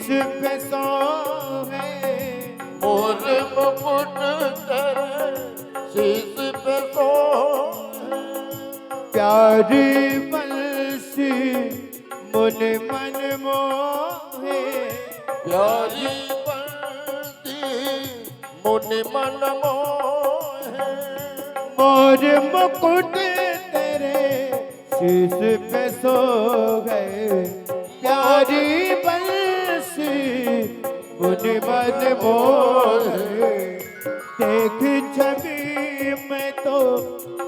पे सोहे मोर मुकुट तेरे शीश पे सोहे। प्यारी बंसी मुनि मन मोहे प्यारी बंसी मुनि मन मोहे। मोर मुकुट तेरे शीश पे सो गए प्यारी बंसी मुनि मन मोहे। देख छवि मैं तो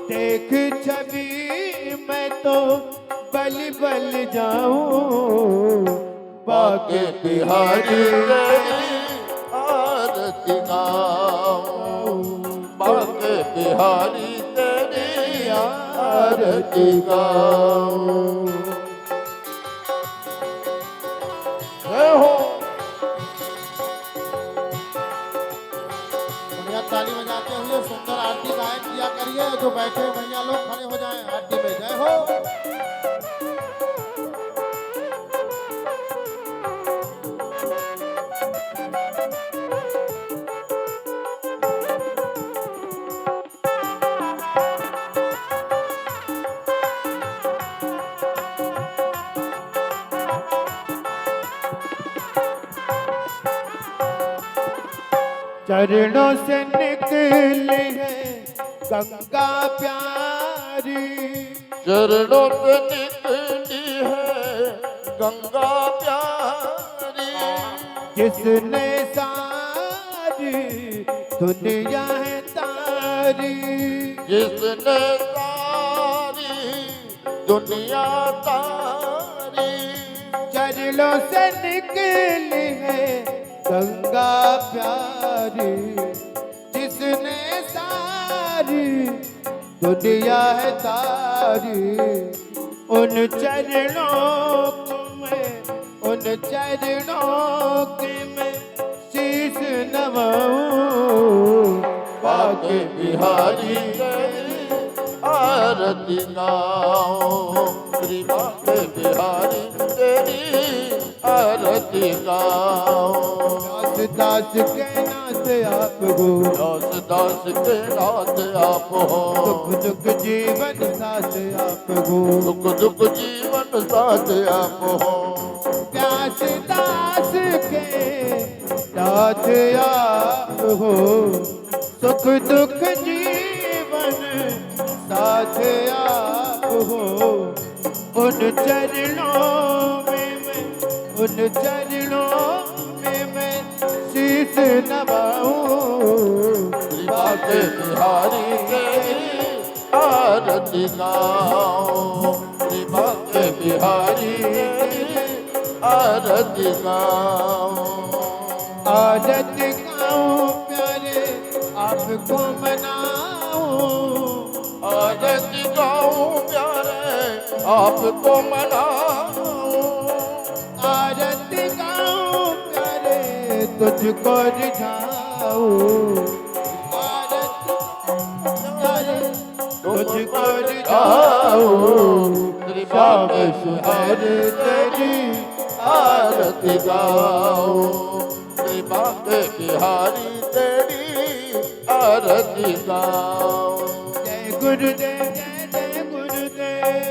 देख छवि मैं तो बल बल जाऊं बाके बिहारी तेरी आरती गाऊं। बाके बिहारी तेरी आरती गाऊं। जय हो। बढ़िया ताली बजाते हुए सुंदर आरती गायन किया करिए। जो बैठे भैया लोग खड़े हो जाएं आरती में। जय हो। चरणों से निकली है गंगा प्यारी चरणों पे निकली है गंगा प्यारी। जिसने सारी दुनिया है तारी जिसने सारी दुनिया तारी। चरणों से निकली है गंगा प्यारी जिसने सारी दुनिया है तारी। उन चरणों के मैं शीश नवाऊं बाके बिहारी तेरी आरती गाऊं। श्री बाके बिहारी तेरी आरती गाऊं। दास के नाथ आप हो दास दास के नाथ आप हो। दुख दुख जीवन साथ आप हो दुख दुख जीवन साथ आप हो। प्यास दास के साथ आप हो सुख दुख जीवन साथ आप हो। उन चरणों में मैं शीश नवाऊं बाके बिहारी तेरी आरती गाऊं। श्री बाके बिहारी तेरी आरती गाऊं। आरती गाऊं प्यारे आपको मनाऊं आरती गाऊं प्यारे आपको मनाऊं। आरती गाऊं प्यारे तुझको रिझाऊं आरती प्यारे तुझको रिझाऊं। श्री श्याम बाके सुंदर तेरी आरती गाऊं। श्री बाके बिहारी तेरी आरती गाऊं। जय गुरुदेव जय गुरुदेव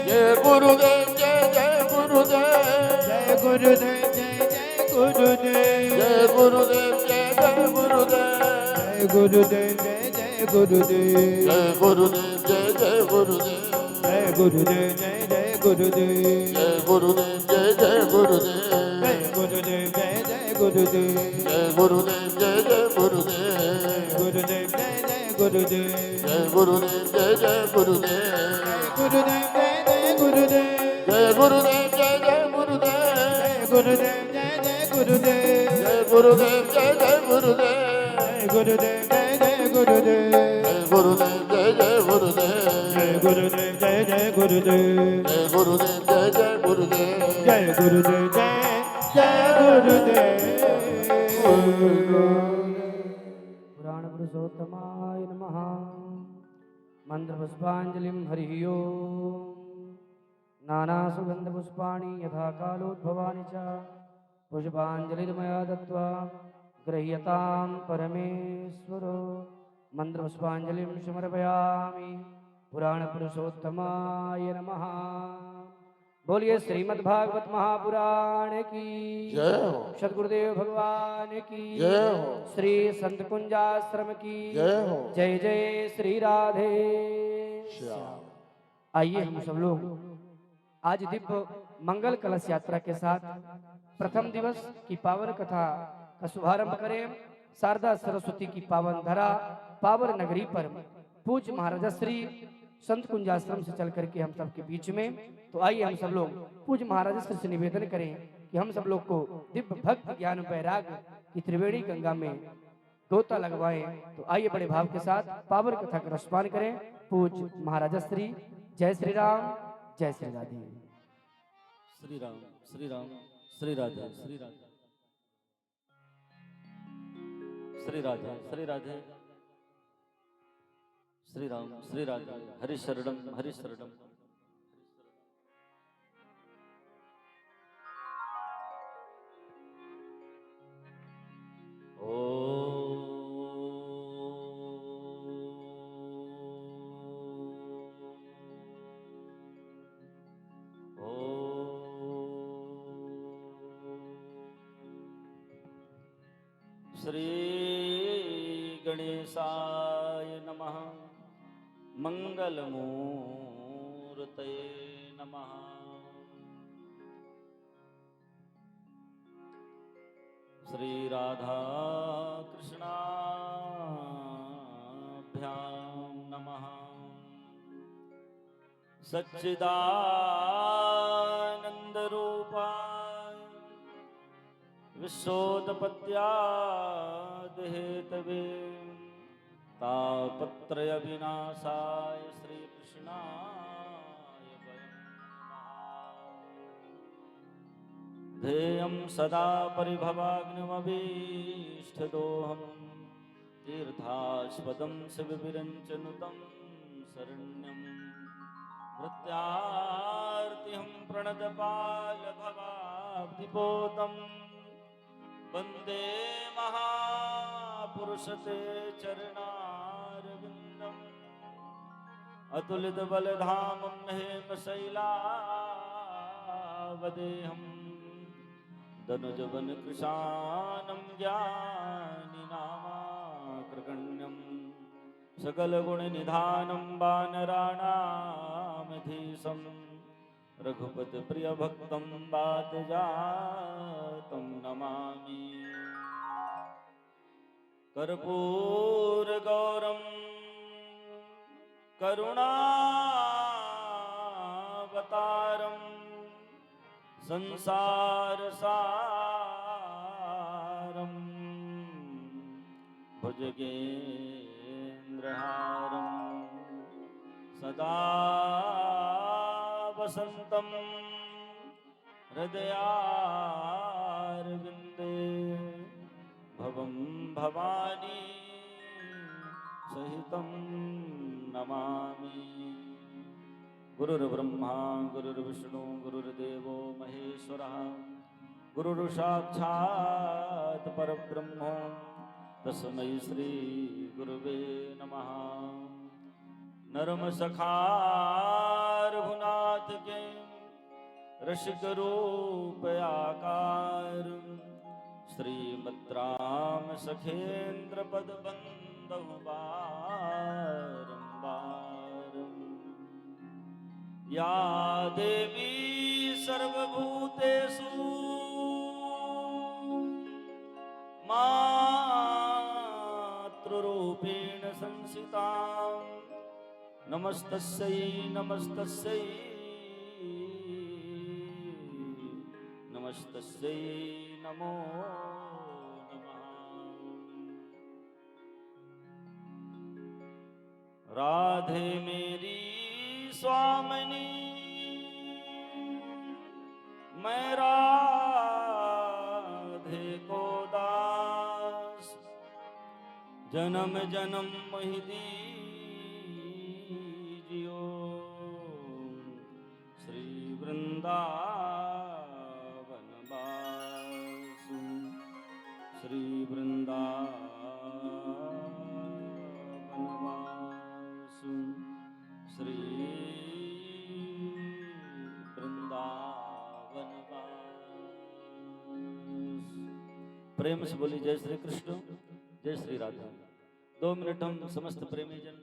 जय गुरुदेव जय गुरुदेव। जय गुरुदेव जय गुरुदेव जय गुरुदेव जय गुरुदेव। जय गुरुदेव जय गुरुदेव जय गुरुदेव जय गुरुदेव। जय गुरुदेव जय गुरुदेव जय गुरुदेव जय गुरुदेव। जय गुरुदेव जय गुरुदेव जय गुरुदेव जय गुरुदेव। गुरुदेव जय गुरुदेव जय गुरुदेव जय गुरुदेव। गुरुदेव जय गुरुदेव जय गुरुदेव जय गुरुदेव। गुरुदेव जय गुरुदेव जय गुरुदेव जय गुरुदेव। जय गुरुदेव जय गुरुदेव जय गुरुदेव जय गुरुदेव। जय गुरुदेव जय गुरुदेव जय गुरुदेव जय गुरुदेव। जय गुरुदेव जय गुरुदेव। पुराण पुरुषोत्तमाय नमः। मंत्र पुष्पांजलिं हरिः ओम्। नाना सुगंध पुष्पाणि यथा कालोद्भवानि च पुष्पाञ्जलिर्मया दत्त्वा गृह्यतां परमेश्वरो मन्त्रपुष्पाञ्जलिं समर्पयामि पुराणपुरुषोत्तमाय नमः। बोलिए श्रीमद् भागवत महापुराण की जय हो। सद्गुरुदेव भगवान की जय हो। श्री संत कुंजाश्रम की जय हो। जय जय श्री राधे श्याम। आइए हम सब लोग आज दिव्य मंगल कलश यात्रा के साथ प्रथम दिवस की पावन कथा का शुभारंभ करें। शारदा सरस्वती की पावन धरा पावन नगरी पर पूज्य महाराजा श्री संत कुंजाश्रम से चल करके हम सबके बीच में, तो आइए हम सब लोग पूज्य महाराजा श्री से निवेदन करें कि हम सब लोग को दिव्य भक्ति ज्ञान वैराग की त्रिवेणी गंगा में गोता लगवाएं। तो आइए बड़े भाव के साथ पावन कथा का रसपान करें। पूज्य महाराजा श्री। जय श्री राम, जय श्री राधे। श्री राम श्री राम श्री राधे श्री राधे श्री राधे श्री राधे श्री राम श्री राधे हरि शरणम हरि शरणम। ओ श्री गणेशाय नमः। मंगलमूर्तये नमः। श्री राधा कृष्णाभ्यां नमः। सच्चिदानंद रूपाय विश्वोत्पत्त्यादिहेतवे तापत्रय विनाशाय श्री कृष्णाय वयं नमः। ध्येयं सदा परिभवाग्निमभीष्टदोहं तीर्थास्पदं शिवविरञ्चनुतं शरण्यं मृत्यार्तिहं प्रणतपालभवाब्धिपोतं वन्दे महापुरुषते चरणारविन्दम् अतुलितबलधामं हेमशैलावदेहं दनुजवनकृशानं ज्ञानिनामाग्रगण्यं सकलगुणनिधानं वानराणामधीशं रघुपतिप्रियभक्तं वातजातं नमामि। कर्पूरगौरं करुणावतारं संसारसारं भुजगेन्द्रहारं सदा वसन्तं हृदयारविन्दे भवं भवानी सहितं नमामि। गुरुर्ब्रह्मा गुरुर्विष्णु गुरुर्देवो महेश्वरः गुरुर्साक्षात् परब्रह्म तस्मै श्री गुरुवे नमः। नरमसखा रघुनाथ के रसिक रूप आकार श्रीमद्राम सखेन्द्र पद बंदहु बारंबार। या देवी सर्वभूतेषु मातृरूपेण संस्थिता नमस्तस्यै नमस्तस्यै नमस्तस्यै नमो नमः। राधे मेरी स्वामिनी मैं राधे को दास जन्म जन्म मोहि दीजियो श्री वृंदावन बास। श्री वृंदावनवासु श्री वृंदावनवासु। प्रेम से बोली जय श्री कृष्ण, जय श्री राधा। 2 मिनट हम समस्त प्रेमी जन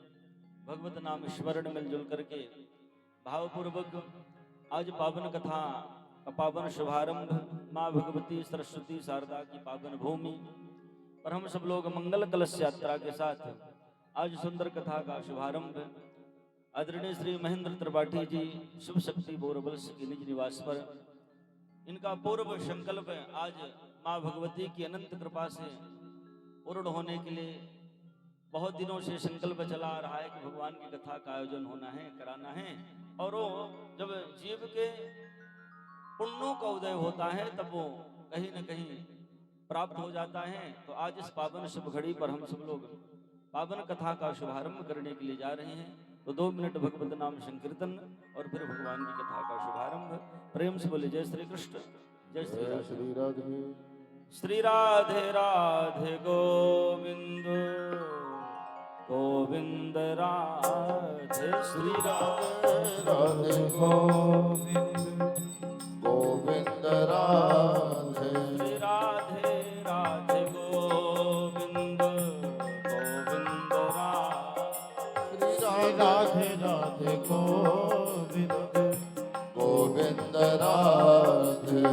भगवत नाम स्मरण मिलजुल करके भावपूर्वक आज पावन कथा का पावन शुभारंभ माँ भगवती सरस्वती शारदा की पावन भूमि पर हम सब लोग मंगल कलश यात्रा के साथ आज सुंदर कथा का शुभारंभ आदरणीय श्री महेंद्र त्रिपाठी जी शुभ शक्ति बोरबल्स के निज निवास पर इनका पूर्व संकल्प आज माँ भगवती की अनंत कृपा से पूर्ण होने के लिए बहुत दिनों से संकल्प चला आ रहा है कि भगवान की कथा का आयोजन होना है, कराना है। और वो जब जीव के पुण्यों का उदय होता है तब वो कहीं न कहीं प्राप्त हो जाता है। तो आज इस पावन शुभ घड़ी पर हम सब लोग पावन कथा का शुभारंभ करने के लिए जा रहे हैं। तो 2 मिनट भगवत नाम संकीर्तन और फिर भगवान की कथा का शुभारंभ। प्रेम से बोले जय श्री कृष्ण, जय श्री जय श्री राधे। श्री राधे राधे गोविंद गोविंद राधे श्री राधे राधे गोविंद गोविंद राधे। श्री राधे राधे गोविंद गोविंद श्री राधे राधे गोविंद गोविंद राधे।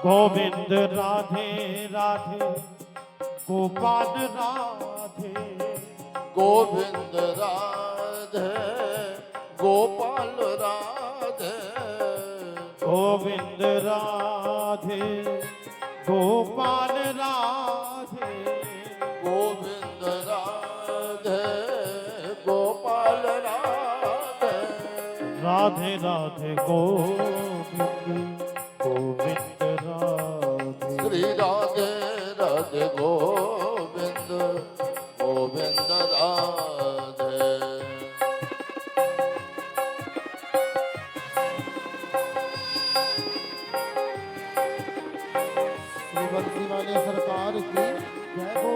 गोविंद राधे राधे गोपाल राधे। गोविंद राधे गोपाल राधे। गोविंद राधे गोपाल राधे। गोविंद राधे गोपाल राधे। राधे राधे गोविंद गोविंद राधे। श्री राधे राधे गोविंद गोविंद राधे। श्री बंसी वाले सरकार की जय हो।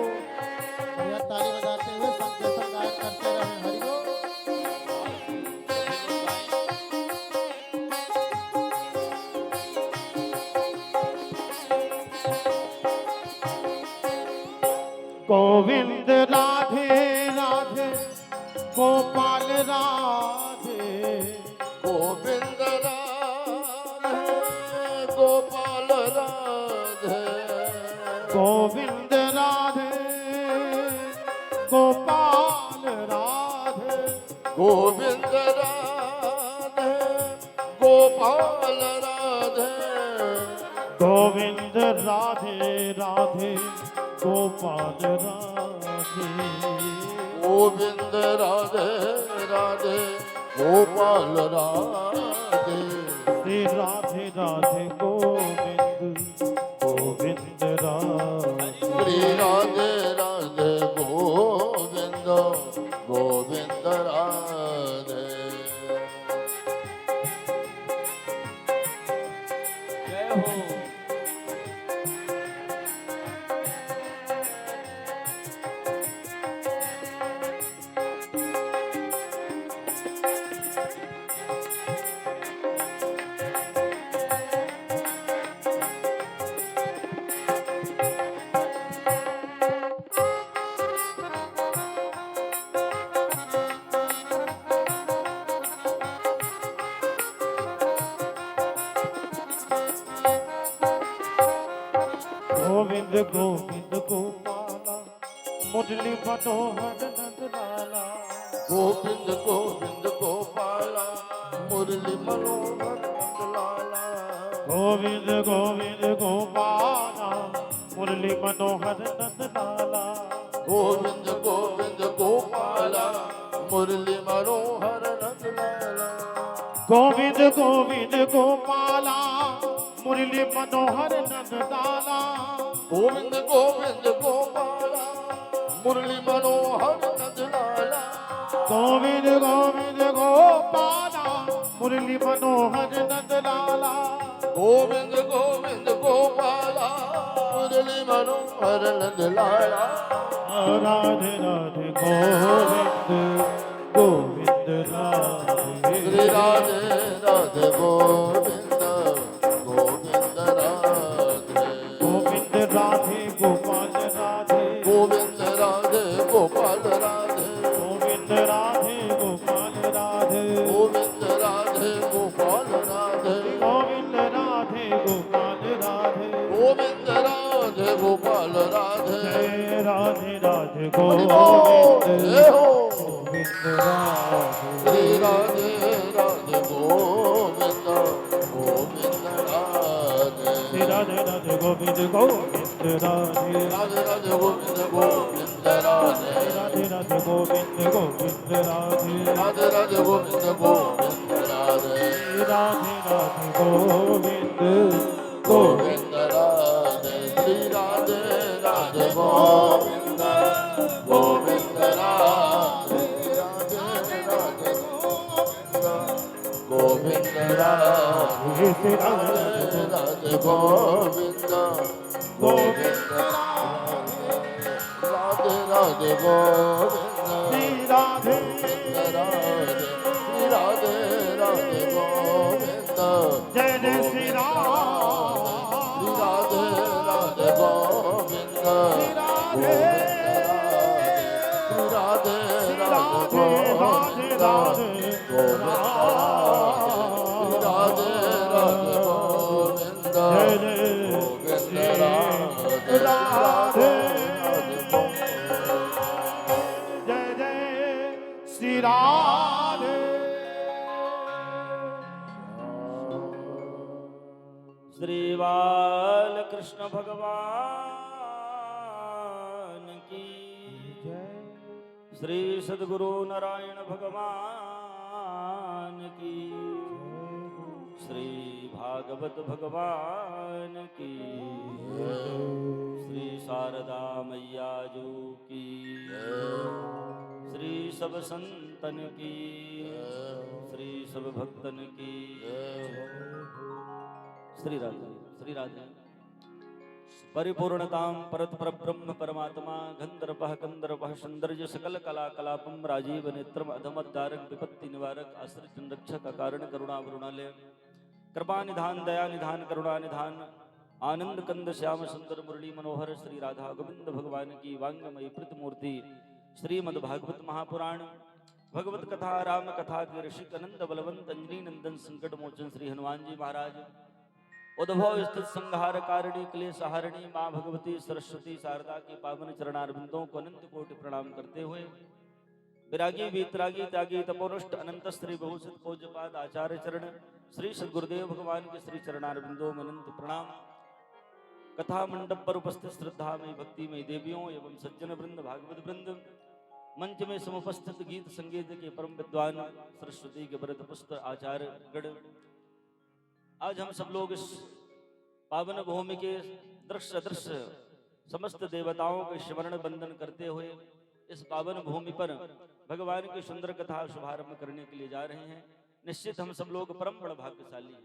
बढ़िया ताली बजाते हुए संकीर्तन गायन करते रहे। हरि बोल। गोविंद राधे राधे गोपाल राधे। गोविंद राधे गोपाल राधे। गोविंद राधे गोपाल राधे। गोविंद राधे गोपाल राधे। गोविंद राधे राधे गोपाल राधे। गोविंद राधे राधे गोपाल राधे। श्री राधे राधे गोविंद गोविंद राधे। श्री राधे राधे गोविंद गोविंद राधे। जय हो। गोविंद गोविंद गोपाला मुरली मनोहर नंदलाला। गोविंद गोविंद गोपाला मुरली मनोहर नंदलाला। गोविंद गोविंद गोपाला मुरली मनोहर नंदलाला। गोविंद गोविंद गोपाला मुरली मनोहर नंदलाला। गोविंद गोविंद गोपाला मुरली मनोहर नंदलाला। गोविंद गोविंद गोपाला मुरली मनोहर नंदलाला। गोविंद गोविंद गोपाला मुरली मनोहर नंदलाला। गोविंद गोविंद गोपाला लाडली मनोहर नंदलाला राधे राधे गोविंद गोविंद राधे श्री राधे राधे गोविंद गोविंद राधे गोविंद राधे गोपाल राधे गोविंद राधे गोपाल राधे गोविंद राधे गोपाल राधे गोविंद राधे गोपाल राधे गोविंद राधे गोपाल राधे गोविंद राधे गोपाल राधे जय राधे राधे जय गोविंद हो गोविंद राधे श्री राधे राधे गोविंद गोविंद राधे श्री राधे राधे गोविंद गोविंद राधे राधे राधे गोविंद गोविंद राधे राधे राधे गोविंद गोविंद राधे राधे राधे गोविंद गोविंद राधे राधे राधे गोविंद गोविंद गोविंद राधे श्री राधे राधे गोविंद गोविंद राधे राधे राधे गोविंद राधे श्री राधे राधे गोविंद गोविंद राधे राधे गोविंद श्री राधे राधे श्री राधे राधे गोविंद जय जय श्री राम श्री राधे राधे गोविंद गोविंद श्री राधे राधे राधे गोविंद राधे गोविंद श्री राधे राधे गोविंद जय जय गोविंद राधे राधे जय जय श्री राधे श्री बाल कृष्ण भगवान की श्री सद्गुरु नारायण भगवान की श्री भागवत भगवान की श्री शारदा मैया जो की श्री सब संतन की श्री सब भक्तन की श्री राधे श्री राधे परिपूर्णतां परत परब्रह्म परमात्मा गंधर्वः कंदर्वः सौंदर्य सकल कला कलापम राजीव नेत्रम अधमद्दारक विपत्ति निवारक आश्रित रक्षक कारण करुणा वरुणालय कृपा निधान दया निधान करुणा निधान आनंद कंद श्याम सुंदर मुरली मनोहर श्री राधा गोविंद भगवान की वांगमयी प्रतिमूर्ति श्रीमद् भागवत महापुराण भगवत कथा राम कथा के ऋषिक अनंत बलवंत अंजनी नंदन संकट मोचन श्री हनुमान जी महाराज उद्भव स्थित संहार कारिणी क्लेश हारिणी माँ भगवती सरस्वती शारदा के पावन चरणारविंदों को अनंत कोटि प्रणाम करते हुए विरागी वीतरागी त्यागी तपोनुष्ट अनंत श्री बहुसित पूज्यपाद आचार्य चरण श्री सद्गुरुदेव भगवान के श्री चरणारविंदों में अनंत प्रणाम। कथा मंडप पर उपस्थित श्रद्धामयी भक्तिमयी देवियों एवं सज्जन वृंद भागवत वृंद मंच में समुपस्थित गीत संगीत के परम विद्वान सरस्वती के व्रत पुस्त आचार्य गण, आज हम सब लोग इस पावन भूमि के दृश्य अदृश्य समस्त देवताओं के स्मरण बंदन करते हुए इस पावन भूमि पर भगवान की सुंदर कथा शुभारंभ करने के लिए जा रहे हैं। निश्चित हम सब लोग परम बड़ भाग्यशाली हैं।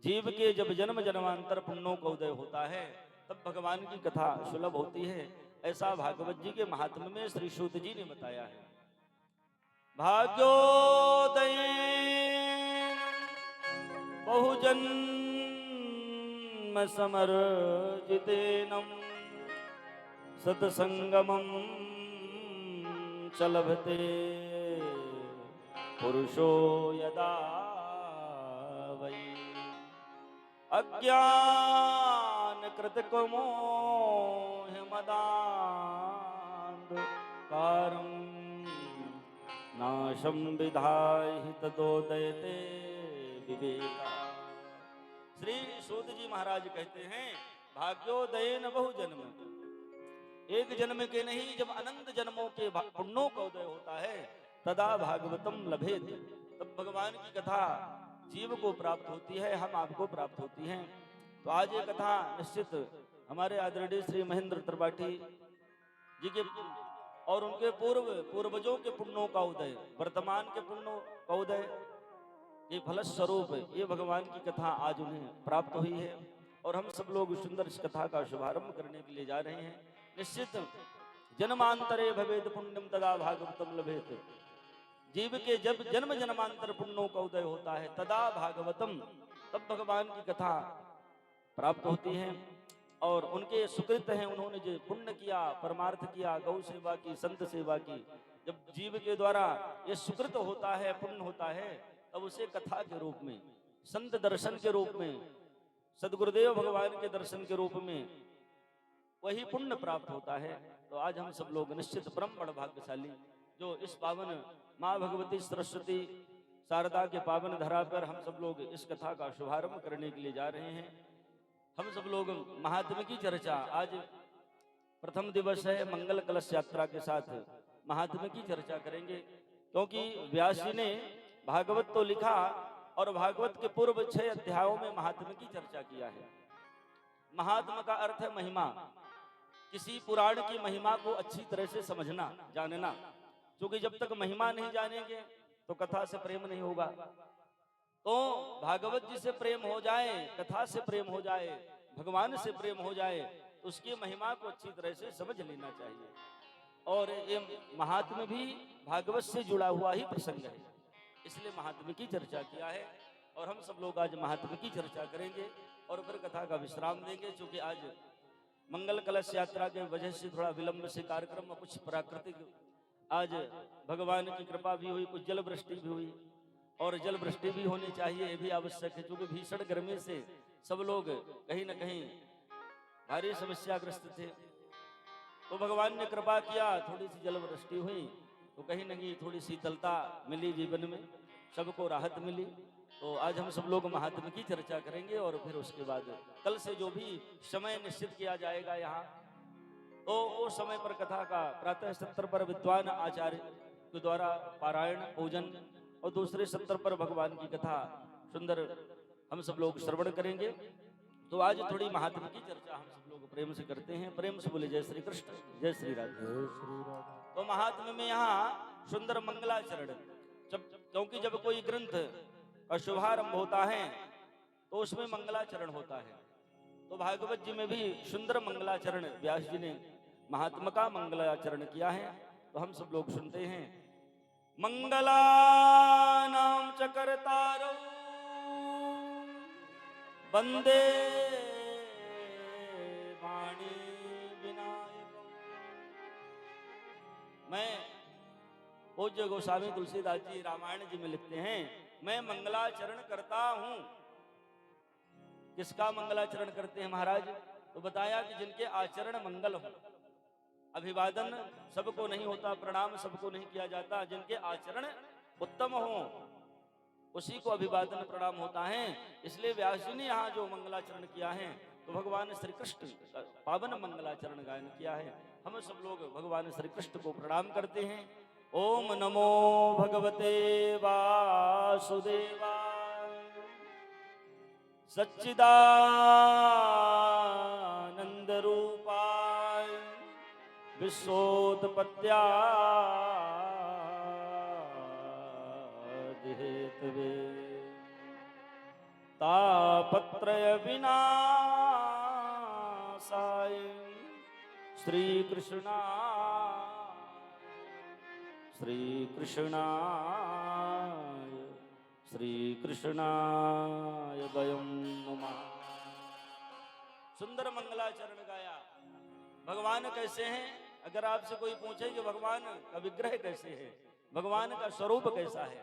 जीव के जब जन्म जन्मांतर पुण्यों का उदय होता है तब भगवान की कथा सुलभ होती है। ऐसा भागवत जी के महात्म्य में श्री सूत जी ने बताया है। भाग्योदय बहुजन्म समर्जितेनम सत्संगमं च लभते पुरुषो यदा वै अज्ञान कृतकमोहमदान्धकारं नाशं विधाहि तदोदयते विवेका। श्री सूत जी महाराज कहते हैं भाग्योदयेन बहुजन्म, एक जन्म के नहीं जब अनंत जन्मों के पुण्यों का उदय होता है तदा भागवतम लभेत, तब भगवान की कथा जीव को प्राप्त होती है, हम आपको प्राप्त होती है। तो आज ये कथा निश्चित हमारे आदरणीय श्री महेंद्र त्रिपाठी जी के और उनके पूर्वजों के पुण्यों का उदय, वर्तमान के पुण्यों का उदय, ये फलस्वरूप ये भगवान की कथा आज उन्हें प्राप्त हुई है। और हम सब लोग सुंदर इस कथा का शुभारंभ करने के लिए जा रहे हैं। निश्चित जन्मांतरे भवेद पुण्यम तदा भागवतम लभेत। जीव के जब जन्म जन्मांतर पुण्यों का उदय होता है तदा भागवतम, तब भगवान की कथा प्राप्त होती है। और उनके सुकृत हैं, उन्होंने जो पुण्य किया, परमार्थ किया, गौ सेवा की, संत सेवा की, जब जीव के द्वारा ये सुकृत होता है, पुण्य होता है, तब उसे कथा के रूप में, संत दर्शन के रूप में, सदगुरुदेव भगवान के दर्शन के रूप में वही पुण्य प्राप्त होता है। तो आज हम सब लोग निश्चित परम बड़ भाग्यशाली जो इस पावन माँ भगवती सरस्वती शारदा के पावन धरा पर हम सब लोग इस कथा का शुभारंभ करने के लिए जा रहे हैं। हम सब लोग महात्म्य की चर्चा, आज प्रथम दिवस है, मंगल कलश यात्रा के साथ महात्म्य की चर्चा करेंगे। क्योंकि व्यास जी ने भागवत तो लिखा और भागवत के पूर्व 6 अध्यायों में महात्म्य की चर्चा किया है। महात्म्य का अर्थ है महिमा, किसी पुराण की महिमा को अच्छी तरह से समझना, जानना। क्योंकि जब तक महिमा नहीं जानेंगे तो कथा से प्रेम नहीं होगा। तो भागवत जी से प्रेम हो जाए, कथा से प्रेम हो जाए, भगवान से प्रेम हो जाए, तो उसकी महिमा को अच्छी तरह से समझ लेना चाहिए। और ये महात्म्य भी भागवत से जुड़ा हुआ ही प्रसंग है, इसलिए महात्म्य की चर्चा किया है। और हम सब लोग आज महात्म्य की चर्चा करेंगे और फिर कथा का विश्राम देंगे। क्योंकि आज मंगल कलश यात्रा के वजह से थोड़ा विलंब से कार्यक्रम, कुछ प्राकृतिक आज भगवान की कृपा भी हुई, कुछ जल वृष्टि भी हुई, और जल वृष्टि भी होनी चाहिए, ये भी आवश्यक है। क्योंकि भीषण गर्मी से सब लोग कहीं न कहीं भारी समस्याग्रस्त थे। तो भगवान ने कृपा किया, थोड़ी सी जल वृष्टि हुई तो कहीं न कहीं थोड़ी शीतलता मिली जीवन में, सबको राहत मिली। तो आज हम सब लोग महात्म्य की चर्चा करेंगे और फिर उसके बाद कल से जो भी समय निश्चित किया जाएगा यहाँ, तो वो समय पर कथा का प्रातः सत्र पर विद्वान आचार्य के द्वारा पारायण, पूजन, और दूसरे सत्र पर भगवान की कथा सुंदर हम सब लोग श्रवण करेंगे। तो आज थोड़ी महात्म्य की चर्चा हम सब लोग प्रेम से करते हैं। प्रेम से बोले जय श्री कृष्ण, जय श्री राधे। तो महात्म्य में यहाँ सुंदर मंगलाचरण, क्योंकि जब कोई ग्रंथ का शुभारंभ होता है तो उसमें मंगलाचरण होता है। तो भागवत जी में भी सुंदर मंगलाचरण व्यास जी ने महात्मा का मंगलाचरण किया है। तो हम सब लोग सुनते हैं। मंगलानां च कर्तारौ वंदे वाणी विनायकम्। मैं पूज्य गोस्वामी तुलसीदास जी रामायण जी में लिखते हैं, मैं मंगलाचरण करता हूं। किसका मंगलाचरण करते हैं महाराज? तो बताया कि जिनके आचरण मंगल हो। अभिवादन सबको नहीं होता, प्रणाम सबको नहीं किया जाता, जिनके आचरण उत्तम हो उसी को अभिवादन प्रणाम होता है। इसलिए व्यास जी ने यहाँ जो मंगलाचरण किया है तो भगवान श्री कृष्ण पावन मंगलाचरण गायन किया है। हम सब लोग भगवान श्री कृष्ण को प्रणाम करते हैं। ओम नमो भगवते वासुदेवाय सच्चिदानंद रूपाय विश्वोत्पत्त्यादिहेतवे तापत्रय विनाशाय श्रीकृष्णाय वयं नमः। सुंदर मंगलाचरण गाया। भगवान कैसे हैं? अगर आपसे कोई पूछे कि भगवान का विग्रह कैसे है, भगवान का स्वरूप कैसा है,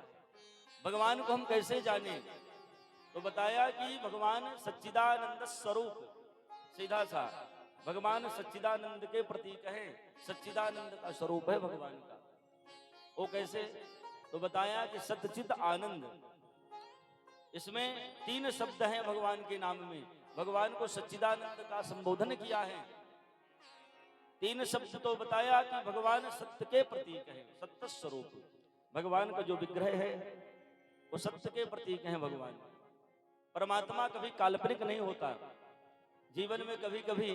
भगवान को हम कैसे जाने, तो बताया कि भगवान सच्चिदानंद स्वरूप, सीधा सा भगवान सच्चिदानंद के प्रतीक हैं, सच्चिदानंद का स्वरूप है भगवान का। वो कैसे? तो बताया कि सच्चिद आनंद। इसमें 3 शब्द हैं भगवान के नाम में। भगवान को सच्चिदानंद का संबोधन किया है। 3 शब्द तो बताया कि भगवान सत्य के प्रतीक है, सत्य स्वरूप। भगवान का जो विग्रह है वो सत्य के प्रतीक हैं भगवान। परमात्मा कभी काल्पनिक नहीं होता। जीवन में कभी कभी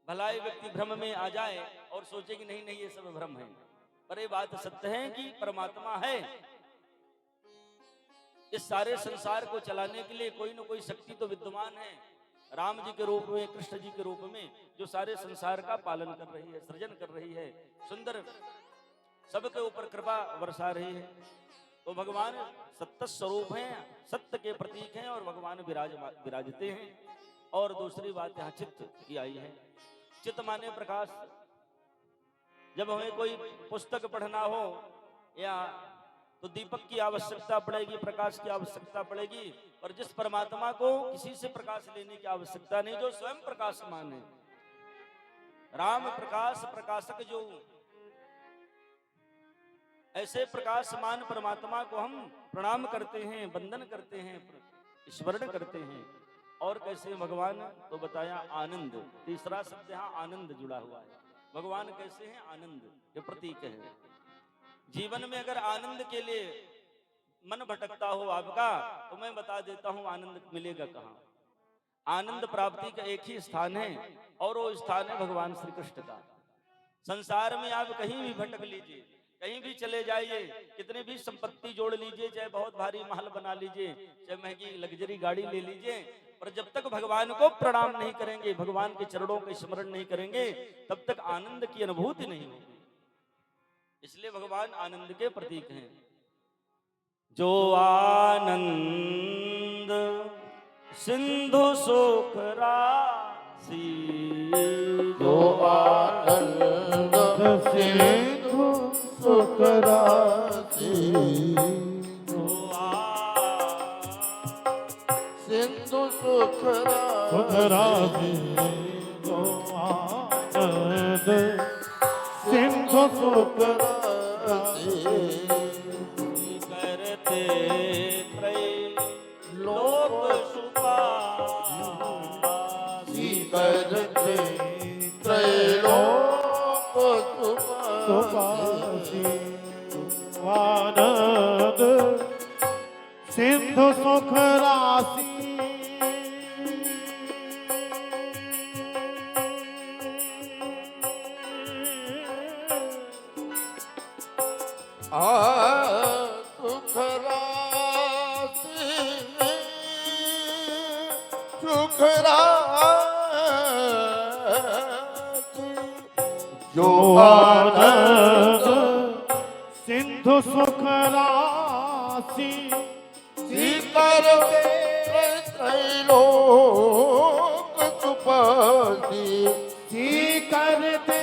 भलाई व्यक्ति भ्रम में आ जाए और सोचे कि नहीं नहीं ये सब भ्रम है, पर ये बात सत्य है कि परमात्मा है। इस सारे संसार को चलाने के लिए कोई न कोई शक्ति तो विद्यमान है। राम जी के रूप में, कृष्ण जी के रूप में, जो सारे संसार का पालन कर रही है, सृजन कर रही है, सुंदर सबके ऊपर कृपा बरसा रही है। तो भगवान सत्य स्वरूप हैं, सत्य के प्रतीक हैं और भगवान विराजते हैं। और दूसरी बात यहाँ चित्त की आई है। चित्त माने प्रकाश। जब हमें कोई पुस्तक पढ़ना हो या तो दीपक की आवश्यकता पड़ेगी, प्रकाश की आवश्यकता पड़ेगी। और जिस परमात्मा को किसी से प्रकाश लेने की आवश्यकता नहीं, जो स्वयं प्रकाशमान है, राम प्रकाश प्रकाशक जो, ऐसे प्रकाशमान परमात्मा को हम प्रणाम करते हैं, वंदन करते हैं, स्मरण करते हैं। और कैसे भगवान तो बताया आनंद, तीसरा शब्द यहाँ आनंद जुड़ा हुआ है। भगवान कैसे हैं? आनंद के प्रतीक है। जीवन में अगर आनंद के लिए मन भटकता हो आपका, तो मैं बता देता हूं आनंद मिलेगा कहाँ। आनंद प्राप्ति का एक ही स्थान है और वो स्थान है भगवान श्री कृष्ण का। संसार में आप कहीं भी भटक लीजिए, कहीं भी चले जाइए, कितनी भी संपत्ति जोड़ लीजिए, चाहे बहुत भारी महल बना लीजिए, चाहे महंगी लग्जरी गाड़ी ले लीजिए, पर जब तक भगवान को प्रणाम नहीं करेंगे, भगवान के चरणों का स्मरण नहीं करेंगे, तब तक आनंद की अनुभूति नहीं होगी। इसलिए भगवान आनंद के प्रतीक हैं। जो आनंद सिंधु सुख राशि, जो आनंद सिंधु सुख राशि, सिंधु सुख राशि, जो आनंद सिंधु सुख राशि, करते त्रैलोक सुखासि, करते त्रैलोक सुखासि, आनंद सिंधु सुख राशि, सुख राशि, सुख राशि, जो आनंद सिंधु सुख राशि, करते त्रैलोक सुखासि, करते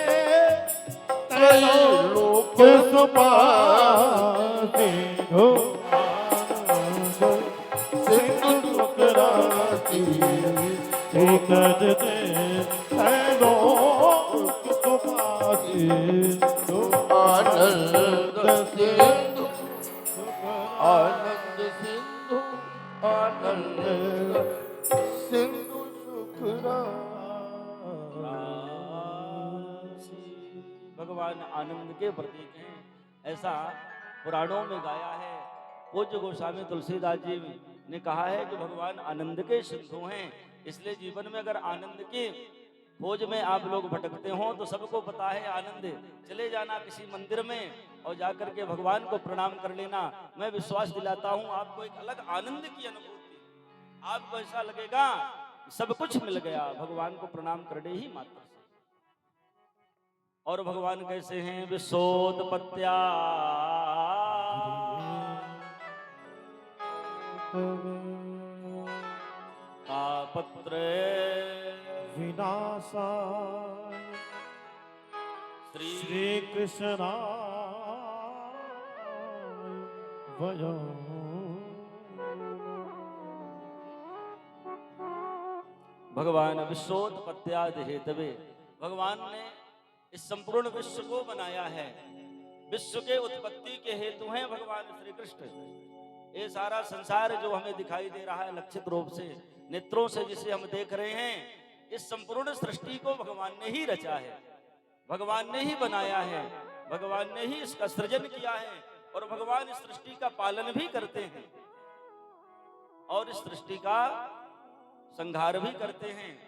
त्रैलोक सुखासि, जो आनंद सिंधु सुख राशि, करते त्रैलोक सुखासि, जो आनंद सिंधु, आनंद सिंधु, आनंद सिंधु सुख राशि। भगवान आनंद के प्रतीक हैं, ऐसा पुराणों में गाया है। पूज्य गोस्वामी तुलसीदास जी ने कहा है कि भगवान आनंद के सिंधु हैं। इसलिए जीवन में अगर आनंद की खोज में आप लोग भटकते हो तो सबको पता है आनंद, चले जाना किसी मंदिर में और जाकर के भगवान को प्रणाम कर लेना। मैं विश्वास दिलाता हूं आपको एक अलग आनंद की अनुभूति, आपको ऐसा लगेगा सब कुछ मिल गया भगवान को प्रणाम करने ही मात्र से। और भगवान कैसे हैं? विश्वोत्पत्त्या तापत्र विनाशाय श्री कृष्णाय वयम्। भगवान विश्वोत्पत्त्यादि हेतवे, भगवान ने इस संपूर्ण विश्व को बनाया है। विश्व के उत्पत्ति के हेतु हैं भगवान श्री कृष्ण। ये सारा संसार जो हमें दिखाई दे रहा है लक्षित रूप से नेत्रों से जिसे हम देख रहे हैं, इस संपूर्ण सृष्टि को भगवान ने ही रचा है, भगवान ने ही बनाया है, भगवान ने ही इसका सृजन किया है और भगवान इस सृष्टि का पालन भी करते हैं और इस सृष्टि का संहार भी करते हैं।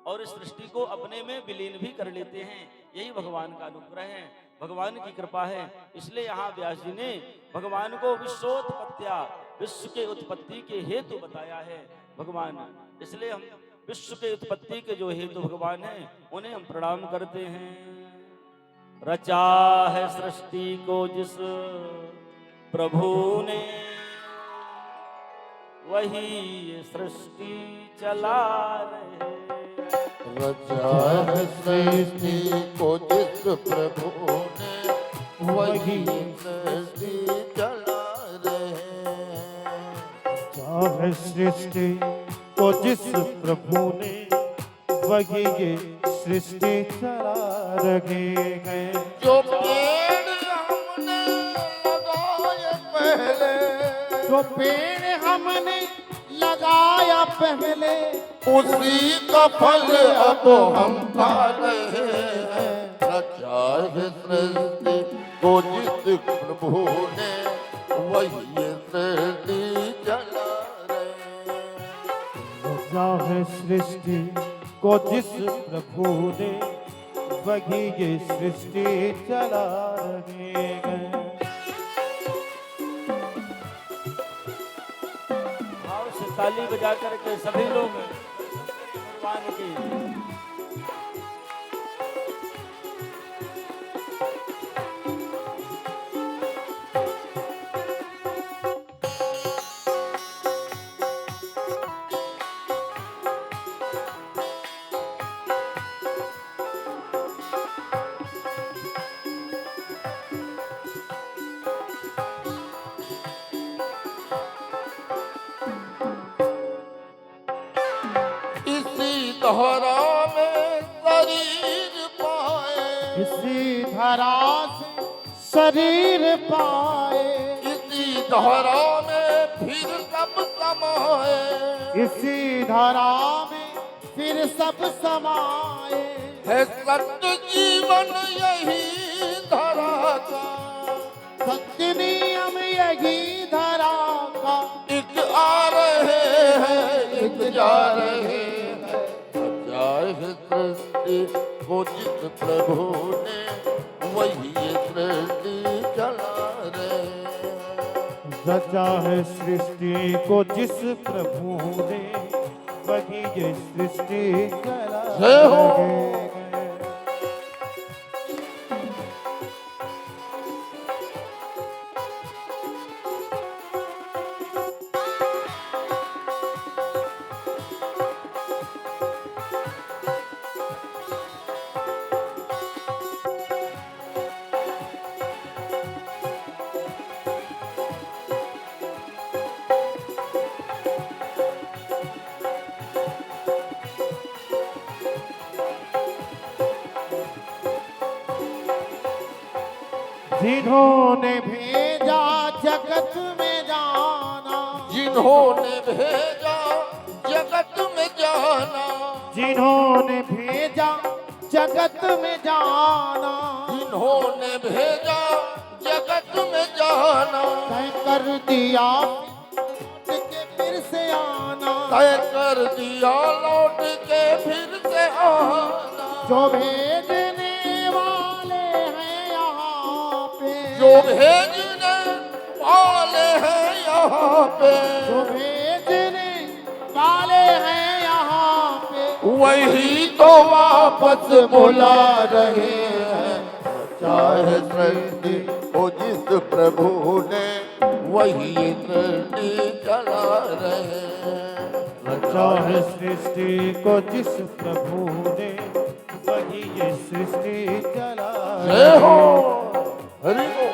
और इस सृष्टि को अपने में विलीन भी कर लेते हैं। यही भगवान का अनुग्रह है, भगवान की कृपा है। इसलिए यहाँ व्यास जी ने भगवान को विश्वोत्पत्त्या, विश्व के उत्पत्ति के हेतु बताया है भगवान। इसलिए हम विश्व के उत्पत्ति के जो हेतु भगवान हैं उन्हें हम प्रणाम करते हैं। रचा है सृष्टि को जिस प्रभु ने, वही ये सृष्टि चला रहे। रचा है सृष्टि को जिस प्रभु ने, वही सृष्टि चला रहे। चाहे सृष्टि को जिस प्रभु ने, वही ये सृष्टि चला रहे हैं। जो पेड़ हमने लगाए पहले, जो पेड़ हमने लगाया पहले, उसी का फल अब हम खा रहे हैं। रचा है सृष्टि को जिस प्रभु ने, वही ये सृष्टि चला रहे। रचा है सृष्टि को जिस प्रभु ने, वही ये सृष्टि चला रहे हैं। भाव से ताली बजा करके सभी लोग भगवान की धरा में शरीर पाए, इसी धरा से शरीर पाए, इसी धरा में फिर सब समाए। इसी धरा में फिर सब समाए। है सत्य जीवन यही धरा का, सत्य नियम यही धरा का। एक आ रहे हैं एक जा रहे हैं। है सृष्टि को जिस प्रभु ने, वही ये सृष्टि चला रहे। रचा है सृष्टि को जिस प्रभु ने, वही ये सृष्टि चला रहे हैं। जिन्होंने भेजा जगत में जाना, जिन्होंने भेजा जगत में जाना, जिन्होंने भेजा जगत में जाना, जिन्होंने भेजा जगत में जाना, तय कर दिया लौट के फिर से आना। तय कर दिया लौट के फिर से आना। जो भेजने वाले हैं यहाँ पे, जो भेजने वाले हैं यहाँ पे, जो भेजने वाले हैं यहाँ पे, वही तो वापस बुला रहे हैं। चाहे सृष्टि को जिस प्रभु ने, वही सृष्टि चला रहे हैं। रचा है सृष्टि को जिस प्रभु ने, वही ये सृष्टि चला जय हो, हरि हो।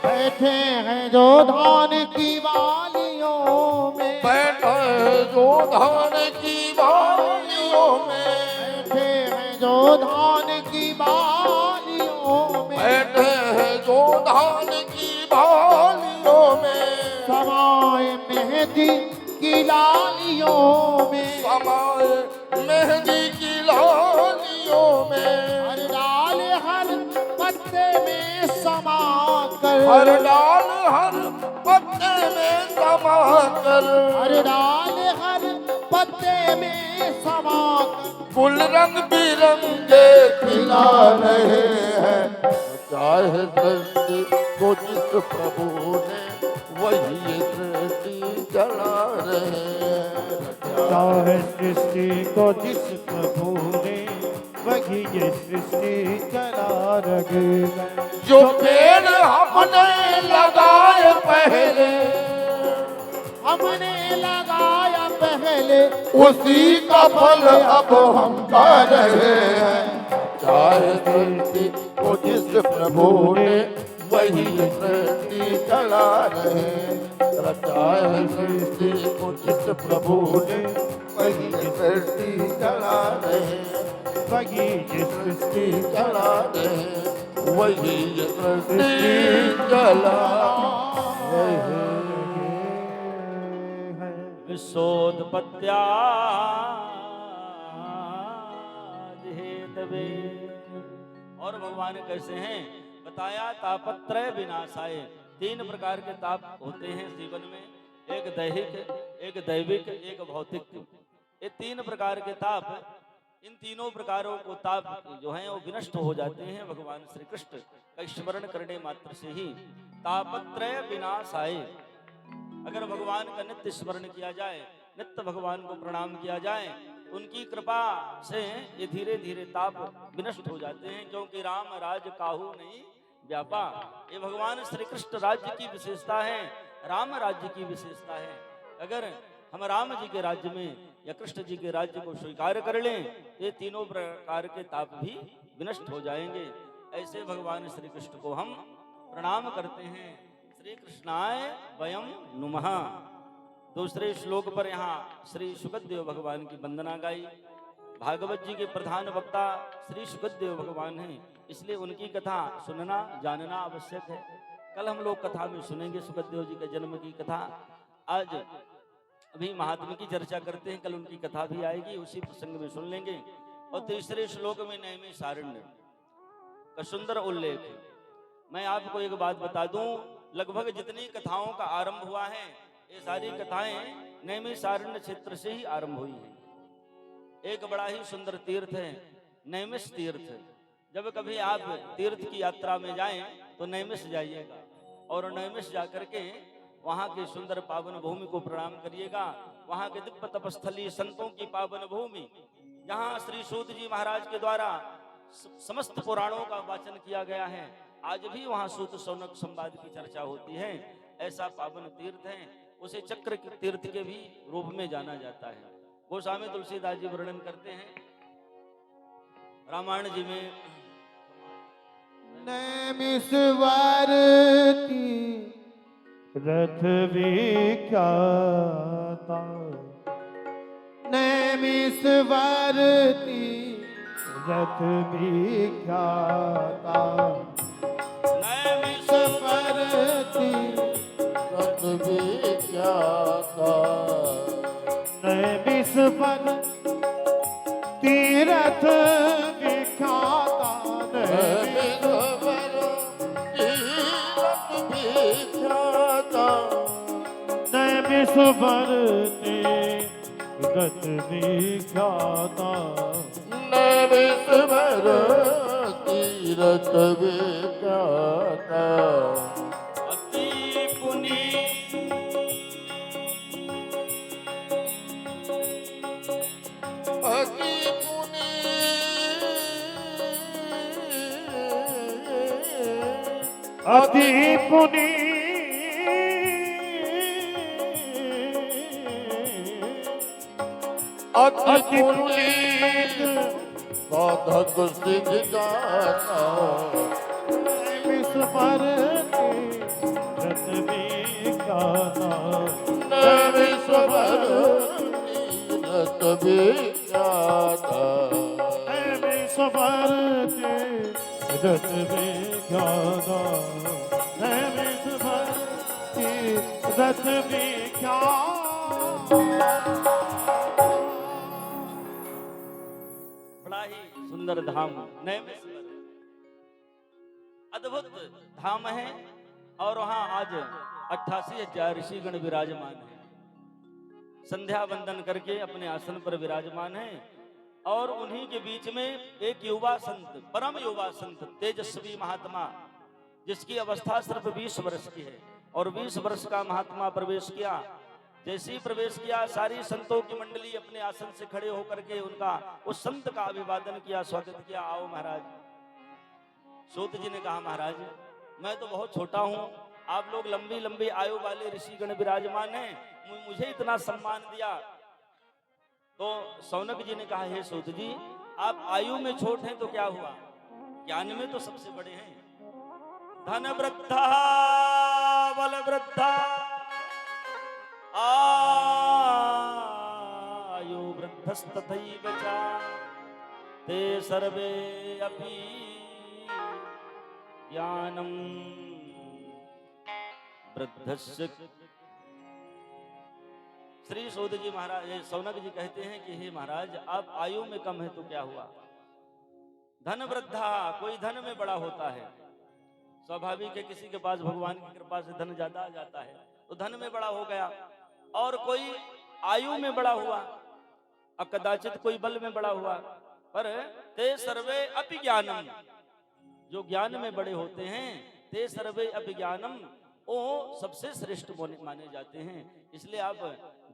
बैठे हैं जो धान की वालियों में, बैठे जो धान की वालियों में, की बालियों में, बैठे हैं जो धान की भालियों में, समाए मेहंदी की लालियों में, समाए मेहंदी की लालियों में, हर डाल हर पत्ते में समा कर, हर डाल हर पत्ते में समा कर, हर डाल हर पत्ते में समा कर, फूल रंग बिरंगे खिला रहे हैं। चाहे सृष्टि को जिस प्रभु ने वही सृष्टि चला रहे हैं। चाहे सृष्टि को जिस प्रभु ने वही ये सृष्टि चला रहे हैं। जो पेड़ हमने लगाए पहले, हमने लगाया पहले, उसी का फल अब हम पा रहे हैं। चाहे सृष्टि को जिस प्रभु ने वही सृष्टि चला रहे हैं। चाहे सृष्टि को जिस प्रभु ने वही सृष्टि चला रहे हैं। वही ये सृष्टि चला रहे हैं। वही सृष्टि चला रहे हैं। विश्वोत्पत्त्या हेतवे। और भगवान कैसे हैं बताया, तापत्रय विनाशाय। 3 प्रकार के ताप होते हैं जीवन में, एक दैहिक, एक दैविक, एक भौतिक। ये 3 प्रकार के ताप, इन तीनों प्रकारों को ताप जो हैं वो विनष्ट हो जाते हैं भगवान श्री कृष्ण का स्मरण करने मात्र से ही। तापत्रय विनाशाय, अगर भगवान का नित्य स्मरण किया जाए, नित्य भगवान को प्रणाम किया जाए, उनकी कृपा से ये धीरे धीरे ताप विनष्ट हो जाते हैं। क्योंकि राम राज काहू नहीं व्यापा, ये भगवान श्री कृष्ण राज्य की विशेषता है, राम राज्य की विशेषता है। अगर हम राम जी के राज्य में या कृष्ण जी के राज्य को स्वीकार कर लें, ये तीनों प्रकार के ताप भी विनष्ट हो जाएंगे। ऐसे भगवान श्री कृष्ण को हम प्रणाम करते हैं। श्री कृष्णाय वयम नुमः। दूसरे श्लोक पर यहाँ श्री सुखदेव भगवान की वंदना गाई। भागवत जी के प्रधान वक्ता श्री सुखदेव भगवान हैं, इसलिए उनकी कथा सुनना जानना आवश्यक है। कल हम लोग कथा में सुनेंगे सुखदेव जी के जन्म की कथा। आज अभी महात्मा की चर्चा करते हैं, कल उनकी कथा भी आएगी, उसी प्रसंग में सुन लेंगे। और तीसरे श्लोक में नैमिषारण्य का सुंदर उल्लेख है। मैं आपको एक बात बता दूं, लगभग जितनी कथाओं का आरंभ हुआ है, ये सारी कथाएं नैमिषारण्य क्षेत्र से ही आरंभ हुई हैं। एक बड़ा ही सुंदर तीर्थ है नैमिष तीर्थ। जब कभी आप तीर्थ की यात्रा में जाएं तो नैमिष जाइएगा, और नैमिष जाकर के वहाँ की सुंदर पावन भूमि को प्रणाम करिएगा। वहाँ के दिव्य तपस्थली संतों की पावन भूमि, जहाँ श्री सूत जी महाराज के द्वारा समस्त पुराणों का वाचन किया गया है। आज भी वहाँ सूत शौनक संवाद की चर्चा होती है। ऐसा पावन तीर्थ है, उसे चक्र तीर्थ के भी रूप में जाना जाता है। गोस्वामी तुलसीदास जी वर्णन करते हैं रामायण जी में, नैमिषवर्ती रथ विख्याता, नैमिषवर्ती रथ विख्याता, नैमिषवर्ती रथ विख्याता, नैमिषवर तीरथ विख्याता, नैमिषवर तीरथ विख्याता, नैमिषवर तीरथ विख्याता, नैमिषवर तीरथ विख्याता, अति पुनि अति पुनि अति पुनि अति पुनीत साधक सिद्ध जाना, नैमिषवर तीरथ विख्याता, नैमिषवर तीरथ विख्याता, नैमिषवर सबर के रस विख्याता है विश्वर की रस विख्याता। बड़ा ही सुंदर धाम नैमिषवर, अद्भुत धाम है। और वहां आज 88,000 ऋषिगण विराजमान हैं, संध्या वंदन करके अपने आसन पर विराजमान हैं। और उन्हीं के बीच में एक युवा संत, परम युवा संत, तेजस्वी महात्मा, जिसकी अवस्था सिर्फ 20 वर्ष की है, और 20 वर्ष का महात्मा प्रवेश किया। जैसे ही प्रवेश किया, सारी संतों की मंडली अपने आसन से खड़े होकर के उनका, उस संत का अभिवादन किया, स्वागत किया। आओ महाराज। सूत जी ने कहा, महाराज मैं तो बहुत छोटा हूं, आप लोग लंबी लंबी आयु वाले ऋषिगण विराजमान हैं, मुझे इतना सम्मान दिया। तो सौनक जी ने कहा, हे सूत जी, आप आयु में छोट हैं तो क्या हुआ, ज्ञान में तो सबसे बड़े हैं। धन वृद्धा बल वृद्धा आयु वृद्धस्तथैव च ते सर्वे अपि ज्ञानम वृद्धस्य। श्री सूत जी महाराज, सौनक जी कहते हैं कि हे महाराज, आप आयु में कम है तो क्या हुआ। धन वृद्धा, कोई धन में बड़ा होता है, स्वाभाविक है, किसी के पास भगवान की कृपा से धन ज्यादा आ जाता है तो धन में बड़ा हो गया। और कोई आयु में बड़ा हुआ, और कदाचित कोई बल में बड़ा हुआ। पर ते सर्वे अपि ज्ञानम, जो ज्ञान में बड़े होते हैं, ते सर्वे अपि ज्ञानम, वो सबसे श्रेष्ठ माने जाते हैं। इसलिए आप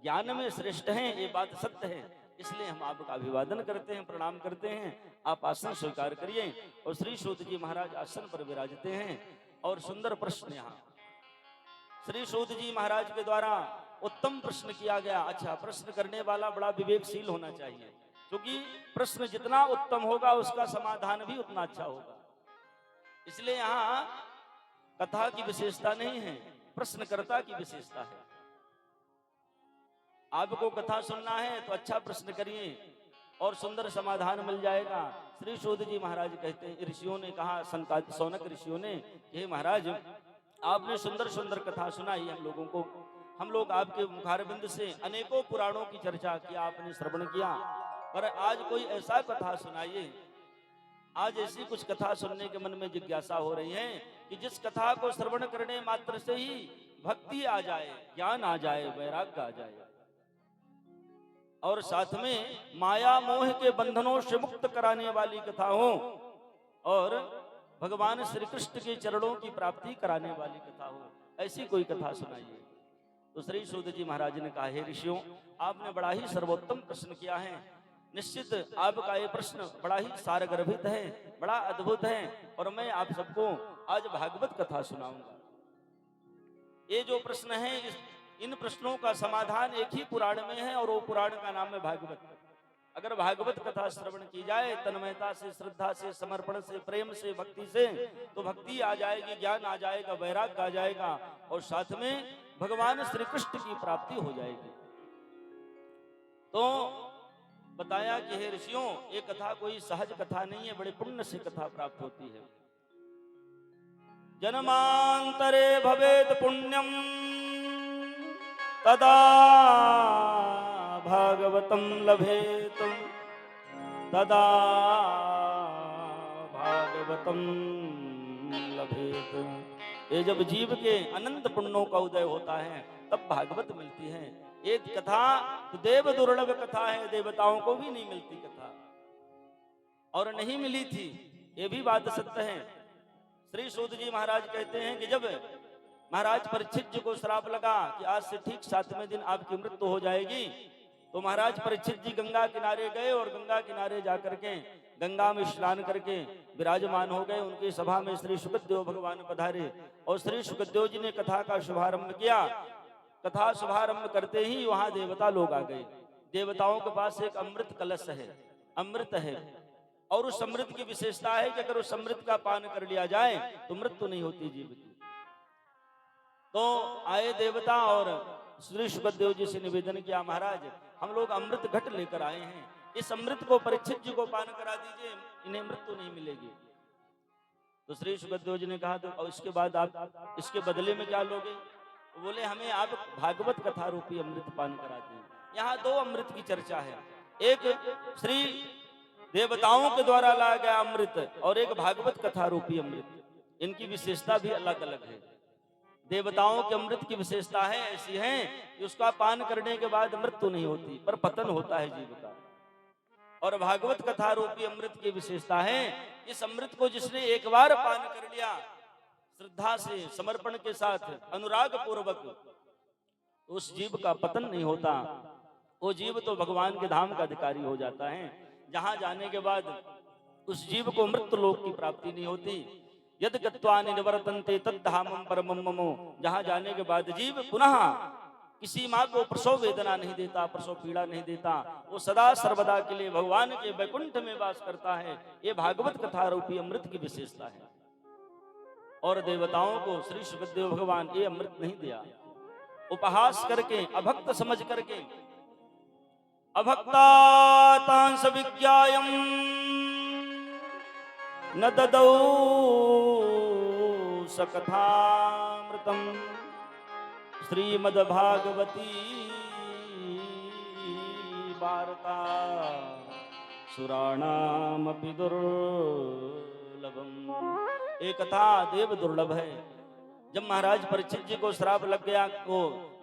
ज्ञान में श्रेष्ठ हैं, ये बात सत्य है। इसलिए हम आपका अभिवादन करते हैं, प्रणाम करते हैं। आप आसन स्वीकार करिए। और श्री सूत जी महाराज आसन पर विराजते हैं। और सुंदर प्रश्न यहाँ श्री सूत जी महाराज के द्वारा उत्तम प्रश्न किया गया। अच्छा, प्रश्न करने वाला बड़ा विवेकशील होना चाहिए, क्योंकि प्रश्न जितना उत्तम होगा उसका समाधान भी उतना अच्छा होगा। इसलिए यहाँ कथा की विशेषता नहीं है, प्रश्नकर्ता की विशेषता है। आपको कथा सुनना है तो अच्छा प्रश्न करिए और सुंदर समाधान मिल जाएगा। श्री सूत जी महाराज कहते हैं, ऋषियों ने कहा, सौनक ऋषियों ने, हे महाराज, आपने सुंदर सुंदर कथा सुनाई हम लोगों को। हम लोग आपके मुखारबिंद से अनेकों पुराणों की चर्चा की, आपने श्रवण किया, पर आज कोई ऐसा कथा सुनाइए। आज ऐसी कुछ कथा सुनने के मन में जिज्ञासा हो रही है कि जिस कथा को श्रवण करने मात्र से ही भक्ति आ जाए, ज्ञान आ जाए, वैराग्य आ जाए, और साथ में माया मोह के बंधनों से मुक्त कराने वाली कथा हो, और भगवान श्री कृष्ण के चरणों की प्राप्ति कराने वाली कथा हो। ऐसी कोई कथा सुनाइए। तो श्री सूत जी महाराज ने कहा, हे ऋषियों, आपने बड़ा ही सर्वोत्तम प्रश्न किया है। निश्चित आपका ये प्रश्न बड़ा ही सारगर्भित है, बड़ा अद्भुत है, और मैं आप सबको आज भागवत कथा सुनाऊंगा। ये जो प्रश्न है, इन प्रश्नों का समाधान एक ही पुराण में है, और वो पुराण का नाम है भागवत। अगर भागवत कथा श्रवण की जाए तन्मयता से, श्रद्धा से, समर्पण से, प्रेम से, भक्ति से, तो भक्ति आ जाएगी, ज्ञान आ जाएगा, वैराग्य आ जाएगा, और साथ में भगवान श्री कृष्ण की प्राप्ति हो जाएगी। तो बताया कि हे ऋषियों, ये कथा कोई सहज कथा नहीं है, बड़े पुण्य से कथा प्राप्त होती है। जन्मांतरे भवेत पुण्यम तदा भागवतम लभेत, तदा भागवतम लभेत। ये जब जीव के अनंत पुण्यों का उदय होता है तब भागवत मिलती है। एक कथा तो देव दुर्लभ कथा है, देवताओं को भी नहीं मिलती कथा, और नहीं मिली थी, ये भी बात सत्य है। श्री सूत जी महाराज कहते हैं कि जब महाराज परीक्षित जी को श्राप लगा कि आज से ठीक 7वें दिन आपकी मृत्यु हो जाएगी, तो महाराज परीक्षित जी गंगा किनारे गए, और गंगा किनारे जाकर के गंगा में स्नान करके विराजमान हो गए। उनकी सभा में श्री सुखदेव भगवान पधारे, और श्री सुखदेव जी ने कथा का शुभारंभ किया। कथा शुभारंभ करते ही वहां देवता लोग आ गए। देवताओं के पास एक अमृत कलश है, अमृत है, और उस अमृत की विशेषता है कि अगर उस अमृत का पान कर लिया जाए तो मृत्यु नहीं होती जीव की। तो आए देवता और श्री सुखदेव जी से निवेदन किया, महाराज हम लोग अमृत घट लेकर आए हैं, इस अमृत को परीक्षित जी को पान करा दीजिए, इन्हें मृत्यु नहीं मिलेगी। तो श्री सुखदेव जी ने कहा तो और इसके बाद आप इसके बदले में क्या लोगे? बोले हमें आप भागवत कथा रूपी अमृत पान करा दें। यहाँ दो अमृत की चर्चा है, एक श्री देवताओं के द्वारा लाया गया अमृत और एक भागवत कथा रूपी अमृत। इनकी विशेषता भी अलग अलग है। देवताओं के अमृत की विशेषता है ऐसी है कि उसका पान करने के बाद मृत्यु नहीं होती पर पतन होता है जीव का। और भागवत कथा रूपी अमृत की विशेषता है, इस अमृत को जिसने एक बार पान कर लिया श्रद्धा से, समर्पण के साथ, अनुराग पूर्वक, तो उस जीव का पतन नहीं होता। वो जीव तो भगवान के धाम का अधिकारी हो जाता है, जहां जाने के बाद उस जीव को मृत्यु लोक की प्राप्ति नहीं होती। यद गत्वा निवर्तन्ते तद्धामं परमं मम, जहां जाने के बाद जीव पुनः किसी माँ को प्रसव वेदना नहीं देता, प्रसव पीड़ा नहीं देता, वो सदा सर्वदा के लिए भगवान के वैकुंठ में वास करता है। ये भागवत कथा रूपी अमृत की विशेषता है। और देवताओं को श्री सुखदेव भगवान ये अमृत नहीं दिया, उपहास करके, अभक्त समझ करके, अभक्तातांस विज्ञायम् न ददौ सकथामृतम् श्रीमद्भागवती वार्ता सुराणामपि दुर्लभम। एक कथा देव दुर्लभ है। जब महाराज परीक्षित जी को श्राप लग गया, तो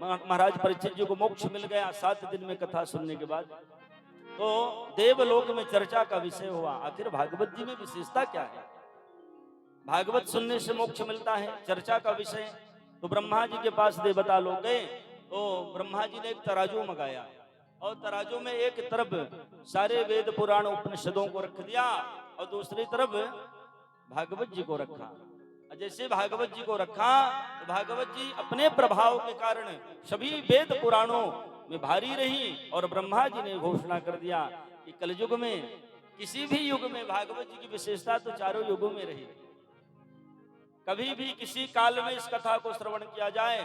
महाराज परीक्षित जी को मोक्ष मिल गया 7 दिन में कथा सुनने के बाद, तो देवलोक में चर्चा का विषय हुआ, आखिर भागवत जी में विशेषता क्या है? भागवत सुनने से मोक्ष मिलता है, चर्चा का विषय। तो ब्रह्मा जी के पास देवता लोग गए, तो ब्रह्मा जी ने एक तराजू मंगाया और तराजू में एक तरफ सारे वेद पुराण उपनिषदों को रख दिया और दूसरी तरफ भागवत जी को रखा। जैसे भागवत जी को रखा तो भागवत जी अपने प्रभाव के कारण सभी वेद पुराणों में भारी रही और ब्रह्मा जी ने घोषणा कर दिया कि कलयुग में, किसी भी युग में भागवत जी की विशेषता तो चारों युगों में रही। कभी भी किसी काल में इस कथा को श्रवण किया जाए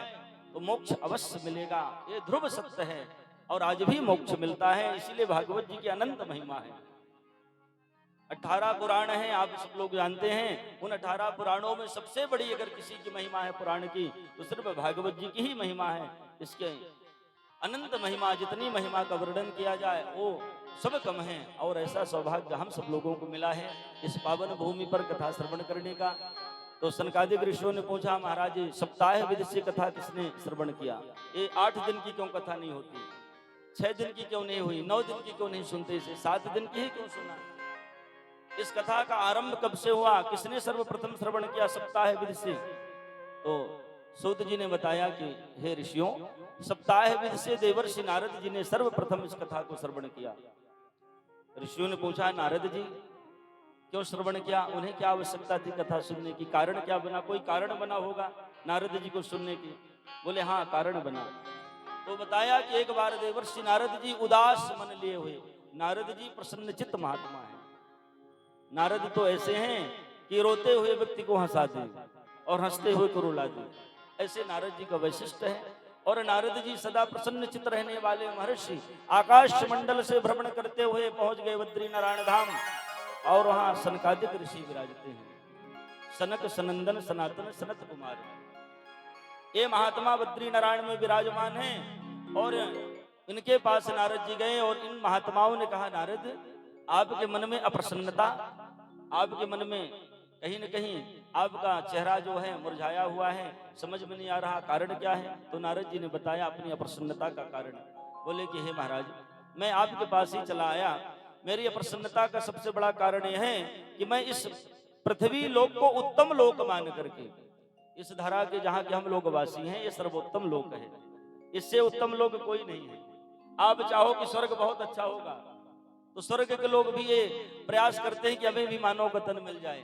तो मोक्ष अवश्य मिलेगा, ये ध्रुव सत्य है और आज भी मोक्ष मिलता है। इसीलिए भागवत जी की अनंत महिमा है। 18 पुराण हैं, आप सब लोग जानते हैं। उन 18 पुराणों में सबसे बड़ी अगर किसी की महिमा है पुराण की, तो सिर्फ भागवत जी की ही महिमा है। इसके अनंत महिमा, जितनी महिमा का वर्णन किया जाए वो सब कम है। और ऐसा सौभाग्य हम सब लोगों को मिला है इस पावन भूमि पर कथा श्रवण करने का। तो सनकादिक ऋषियों ने पूछा, महाराज सप्ताह विधि से कथा किसने श्रवण किया? ये 8 दिन की क्यों कथा नहीं होती? 6 दिन की क्यों नहीं हुई? 9 दिन की क्यों नहीं सुनते? इसे 7 दिन की ही क्यों सुना? इस कथा का आरंभ कब से हुआ? किसने सर्वप्रथम श्रवण किया सप्ताह विधि से? तो सूत जी ने बताया कि हे ऋषियों, सप्ताह विधि से देवर्षि नारद जी ने सर्वप्रथम इस कथा को श्रवण किया। ऋषियों ने पूछा, नारद जी क्यों श्रवण किया? उन्हें क्या आवश्यकता थी कथा सुनने की? कारण क्या बना? कोई कारण बना होगा नारद जी को सुनने की? बोले हाँ, कारण बना। तो बताया कि एक बार देवर्षि नारद जी उदास मन लिए हुए, नारद जी प्रसन्नचित्त महात्मा है। नारद तो ऐसे हैं कि रोते हुए व्यक्ति को हंसा दें और हंसते हुए को रुला दें, ऐसे नारद जी का वैशिष्ट है। और नारद जी सदा प्रसन्नचित्त रहने वाले महर्षि आकाश मंडल से भ्रमण करते हुए पहुंच गए बद्री नारायण धाम, और वहां सनकादिक ऋषि विराजते हैं, सनक सनंदन सनातन सनत कुमार। ये महात्मा बद्री नारायण में विराजमान हैं और इनके पास नारद जी गए और इन महात्माओं ने कहा, नारद आपके मन में अप्रसन्नता, आपके मन में कहीं न कहीं आपका चेहरा जो है मुरझाया हुआ है, समझ में नहीं आ रहा कारण क्या है? तो नारद जी ने बताया अपनी अप्रसन्नता का कारण। बोले कि हे महाराज, मैं आपके पास ही चला आया, मेरी अप्रसन्नता का सबसे बड़ा कारण यह है कि मैं इस पृथ्वी लोक को उत्तम लोक मान करके, इस धरा के जहाँ के हम लोग वासी हैं, ये सर्वोत्तम लोक है, इससे उत्तम लोक कोई नहीं है। आप चाहो कि स्वर्ग बहुत अच्छा होगा तो स्वर्ग के लोग भी ये प्रयास करते हैं कि हमें भी मानव गतन मिल जाए।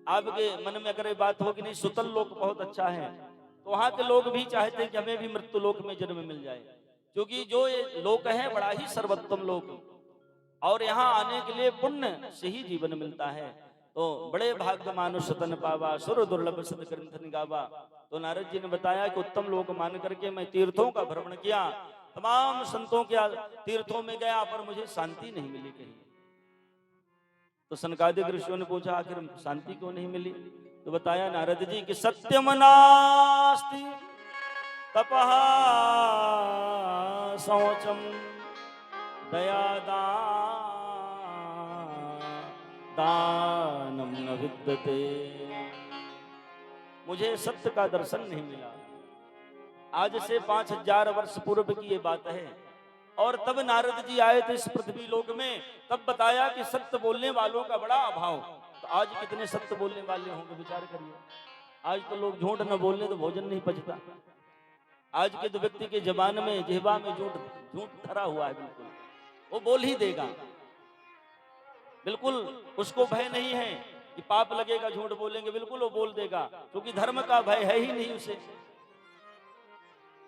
आपके मन में अगर ये बात हो कि नहीं सुतल लोक बहुत अच्छा है, तो वहाँ के लोग भी चाहते हैं कि हमें भी मृत्यु लोक में जन्म मिल जाए, क्योंकि जो ये लोक है बड़ा ही सर्वोत्तम लोक, और यहाँ आने के लिए पुण्य से ही जीवन मिलता है। तो बड़े भाग्य मानुष तन पावा, सुर दुर्लभ सद ग्रंथ निगावा। तो नारद जी ने बताया कि उत्तम लोक मान करके मैं तीर्थों का भ्रमण किया, तमाम संतों के तीर्थों में गया, पर मुझे शांति नहीं मिली कहीं। तो सनकादिक ऋषियों ने पूछा आखिर शांति क्यों नहीं मिली? तो बताया नारद जी कि सत्यम नास्ति तपः शौचम दया दानम न विद्यते। मुझे सत्य का दर्शन नहीं मिला। आज से 5000 वर्ष पूर्व की ये बात है। और तब नारद जी आए थे इस पृथ्वी लोक में, तब बताया कि सत्य बोलने वालों का बड़ा अभाव। तो आज कितने सत्य बोलने वाले होंगे विचार करिए। आज तो लोग झूठ न बोलने तो भोजन नहीं पचता। आज के तो व्यक्ति के जबान में जिह्वा में झूठ धरा हुआ है, बिल्कुल वो बोल ही देगा, बिल्कुल उसको भय नहीं है कि पाप लगेगा झूठ बोलेंगे, बिल्कुल वो बोल देगा, क्योंकि धर्म का भय है ही नहीं उसे।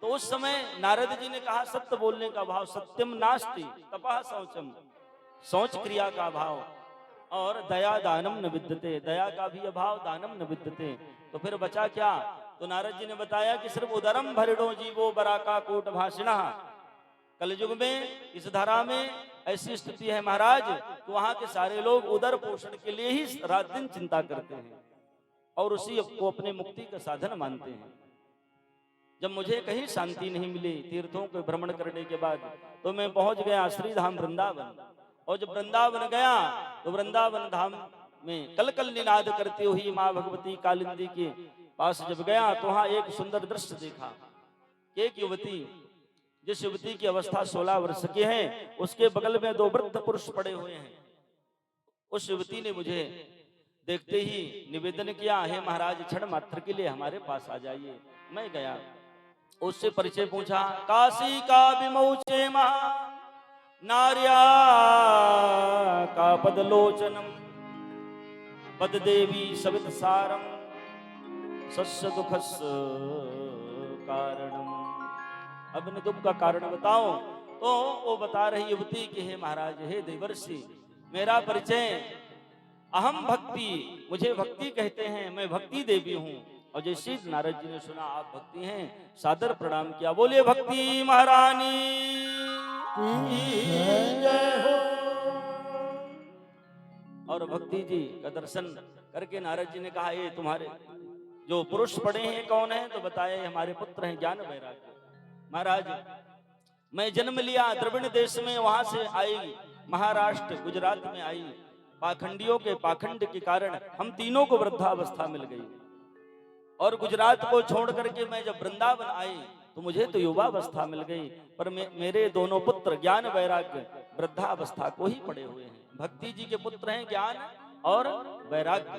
तो उस समय नारद जी ने कहा सत्य बोलने का भाव, सत्यम नास्ति तपः शौचम, शौच क्रिया का भाव, और दया दानम न विद्यते, दया का भी अभाव, दानम न विद्यते। तो फिर बचा क्या? तो नारद जी ने बताया कि सिर्फ उदरम भरिणो जीवो बराका कोट भाषिणा। कलयुग में इस धारा में ऐसी स्थिति है महाराज, तो वहां के सारे लोग उदर पोषण के लिए ही रात दिन चिंता करते हैं और उसी को अपने मुक्ति का साधन मानते हैं। जब मुझे कहीं शांति नहीं मिली तीर्थों को भ्रमण करने के बाद, तो मैं पहुंच गया श्री धाम वृंदावन। और जब वृंदावन गया तो वृंदावन धाम में कल कल निनाद करती हुई माँ भगवती कालिंदी के पास जब गया तो वहां एक सुंदर दृश्य देखा। एक युवती, जिस युवती की अवस्था 16 वर्ष की है, उसके बगल में 2 वृद्ध पुरुष पड़े हुए हैं। उस युवती ने मुझे देखते ही निवेदन किया, हे महाराज क्षण मात्र के लिए हमारे पास आ जाइए। मैं गया, उससे परिचय पूछा। काशी का विमोचे महा नार्या का पदलोचनम पद देवी सवित सारम सस्य दुखस कारणम। अपने दुख का कारण बताओ। तो वो बता रही युवती कि हे महाराज, हे देवर्षि, मेरा परिचय अहम भक्ति, मुझे भक्ति कहते हैं, मैं भक्ति देवी हूँ। और जैसे नारद जी ने सुना आप भक्ति हैं, सादर प्रणाम किया। बोलिए भक्ति महारानी की जय हो। और भक्ति जी का दर्शन करके नारद जी ने कहा, ये तुम्हारे जो पुरुष पड़े हैं कौन है? तो बताया हमारे पुत्र हैं ज्ञान वैराग्य। महाराज, मैं जन्म लिया द्रविड़ देश में, वहां से आई महाराष्ट्र गुजरात में आई। पाखंडियों के पाखंड के कारण हम तीनों को वृद्धावस्था मिल गई। और गुजरात को छोड़ करके मैं जब वृंदावन आई तो मुझे तो युवावस्था मिल गई, पर मेरे दोनों पुत्र ज्ञान वैराग्य वृद्धावस्था को ही पड़े हुए हैं। भक्ति जी के पुत्र हैं ज्ञान और वैराग्य।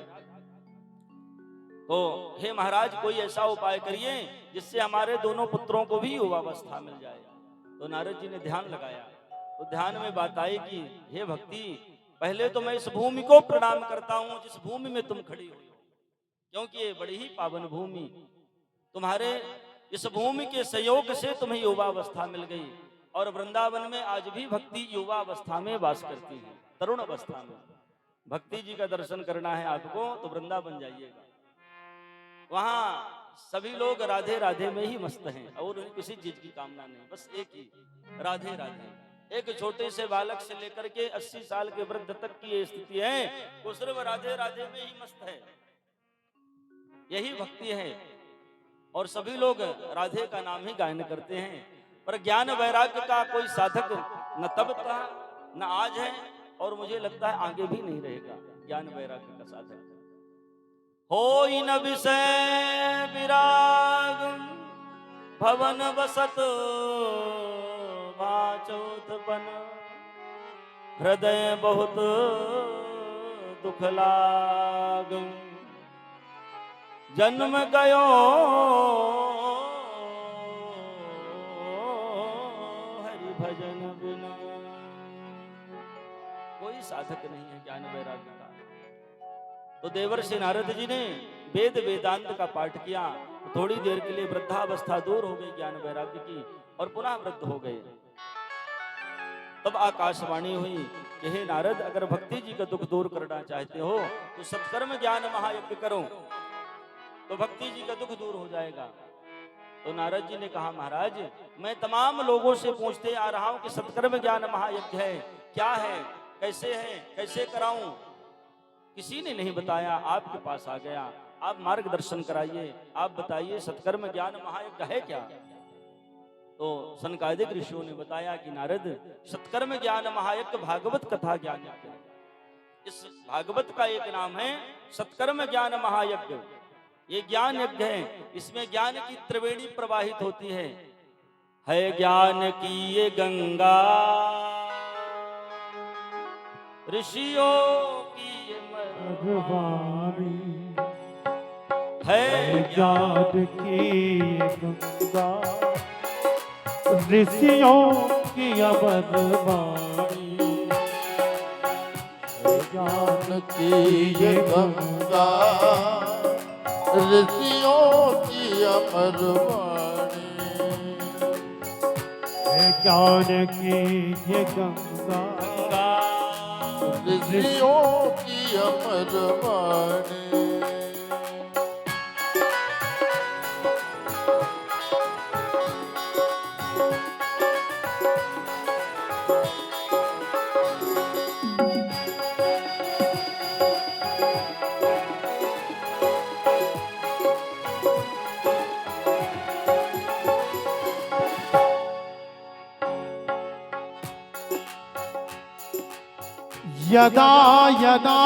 तो हे महाराज, कोई ऐसा उपाय करिए जिससे हमारे दोनों पुत्रों को भी युवावस्था मिल जाए। तो नारद जी ने ध्यान लगाया, तो ध्यान में बात आई कि हे भक्ति, पहले तो मैं इस भूमि को प्रणाम करता हूं जिस भूमि में तुम खड़ी हुई हो, क्योंकि ये बड़ी ही पावन भूमि, तुम्हारे इस भूमि के सहयोग से तुम्हें युवावस्था मिल गई। और वृंदावन में आज भी भक्ति युवावस्था में वास करती है, तरुण अवस्था में। भक्ति जी का दर्शन करना है आपको तो वृंदावन जाइएगा, वहां सभी लोग राधे राधे में ही मस्त हैं और उन्हें किसी चीज की कामना नहीं, बस एक ही राधे राधे। एक छोटे से बालक से लेकर के 80 साल के वृद्ध तक की ये स्थिति है, वो सिर्फ राधे राधे में ही मस्त है। यही भक्ति है। और सभी लोग राधे का नाम ही गायन करते हैं, पर ज्ञान वैराग्य का कोई साधक न तब था न आज है, और मुझे लगता है आगे भी नहीं रहेगा ज्ञान वैराग्य का साधक। होई न विषय विराग भवन बसत वाचोत्पन हृदय बहुत दुख लाग जन्म गयो हरि भजन बिना। कोई साधक नहीं है ज्ञान वैराग्य का। तो देवर्षि नारद जी ने वेद वेदांत का पाठ किया, थोड़ी देर के लिए वृद्धावस्था दूर हो गई ज्ञान वैराग्य की और पुनः वृद्ध हो गए। तब आकाशवाणी हुई कि हे नारद, अगर भक्ति जी का दुख दूर करना चाहते हो तो सत्कर्म ज्ञान महायज्ञ करो, तो भक्ति जी का दुख दूर हो जाएगा। तो नारद जी ने कहा, महाराज मैं तमाम लोगों से पूछते आ रहा हूं कि सत्कर्म ज्ञान महायज्ञ है क्या है, कैसे कराऊं, किसी ने नहीं बताया। आपके पास आ गया, आप मार्गदर्शन कराइए, आप बताइए सत्कर्म ज्ञान महायज्ञ है क्या। तो सनकादिक ऋषियों ने बताया कि नारद, सत्कर्म ज्ञान महायज्ञ भागवत कथा ज्ञान यज्ञ है। इस भागवत का एक नाम है सत्कर्म ज्ञान महायज्ञ। ये ज्ञान यज्ञ है, इसमें ज्ञान की त्रिवेणी प्रवाहित होती है ज्ञान की ये गंगा, ऋषियों की ये भगवानी है ज्ञान की गंगा, ऋषियों की अमर वाणी। ज्ञान की ये गंगा, ऋषियों की अमर वाणी। ज्ञान की ये गंगा, ऋषियों की अमर वाणी। यदा यदा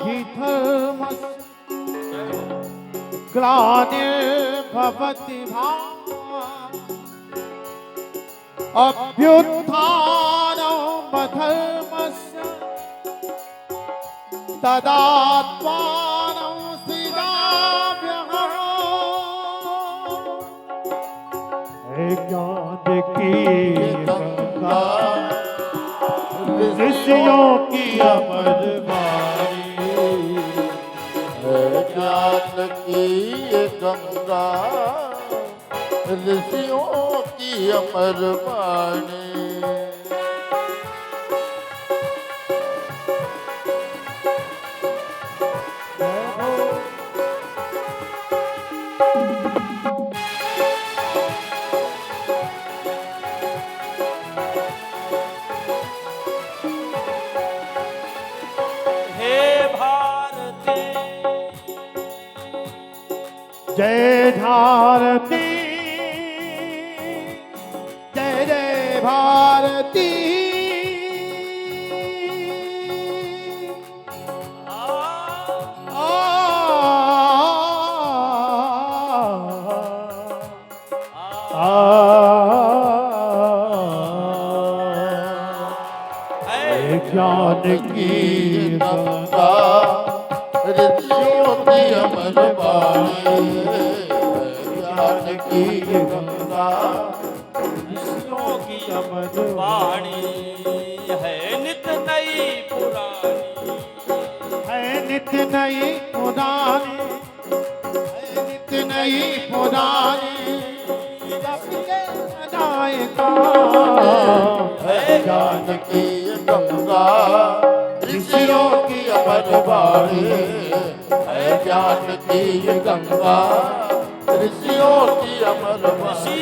हि धर्मस्य ग्लानिर्भवति भारत, अभ्युत्थानम् अधर्मस्य तदात्मानं सृजाम्यहम्। ज्ञान की गंगा, ऋषियों की अमर वाणी। ज्ञान की ये गंगा, ऋषियों की अमर वाणी। जय भारती, जय जय भारती। ज्ञान की गंगा, ऋषियों की अमर वाणी। ज्ञान की गंगा, ऋषियों की अमर वाणी है नित नई पुरानी, है नित नई पुरानी, है नित नई पुरानी। सबके नायका है ज्ञान की गंगा, ऋषियों की अमर वाणी। है ज्ञान की गंगा, ऋषियों की अमर वाणी।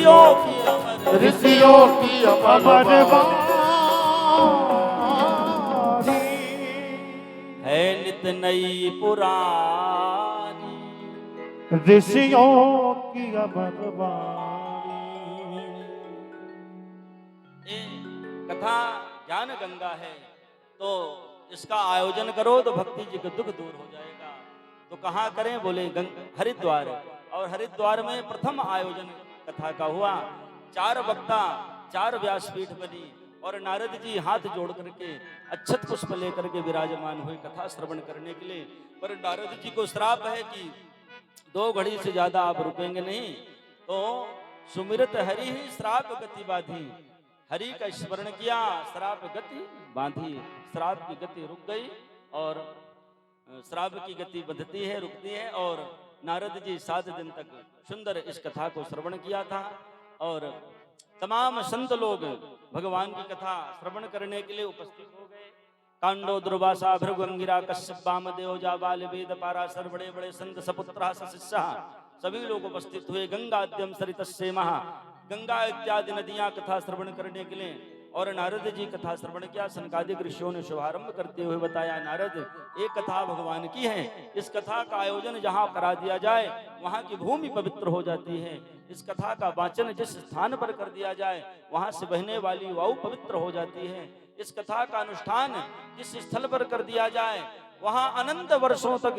ऋषियों की अमर वाणी। है नित नई पुरानी, ऋषियों की अमर वाणी। ये कथा ज्ञान गंगा है, तो इसका आयोजन करो तो भक्ति जी का दुख दूर हो जाएगा। तो कहाँ करें, बोले हरिद्वार। और हरिद्वार में प्रथम आयोजन कथा का हुआ। 4 वक्ता, 4 व्यासपीठ बनी और नारद जी हाथ जोड़ करके अक्षत पुष्प लेकर के विराजमान हुए कथा श्रवण करने के लिए। पर नारद जी को श्राप है कि 2 घड़ी से ज्यादा आप रुकेंगे नहीं, तो सुमिरत हरि ही श्राप गति बाधी। हरि का स्मरण किया, श्राप गति बांधी। श्राप की गति रुक गई और श्राप की गति बंधती है, रुकती है। और नारद जी 7 दिन तक सुंदर इस कथा को श्रवण किया था। और तमाम संत लोग भगवान की कथा श्रवण करने के लिए उपस्थित हो गए। कांडो दुर्वासा भृगु अंगिरा कश्यप वामदेव जाबाल वेद पाराशर, बड़े बड़े संत सपुत्र सशिष्य सभी लोग उपस्थित हुए। गंगाद्यम सरितस्से महा, गंगा इत्यादि नदियां कथा श्रवण करने के लिए। और नारद जी कथा श्रवण किया। सनकादिक ऋषियों ने शुभारंभ करते हुए बताया, नारद एक कथा भगवान की है, इस कथा का आयोजन जहाँ करा दिया जाए वहाँ की भूमि पवित्र हो जाती है। इस कथा का वाचन जिस स्थान पर कर दिया जाए वहाँ से बहने वाली वायु पवित्र हो जाती है। इस कथा का अनुष्ठान जिस स्थल पर कर दिया जाए वहाँ अनंत वर्षों तक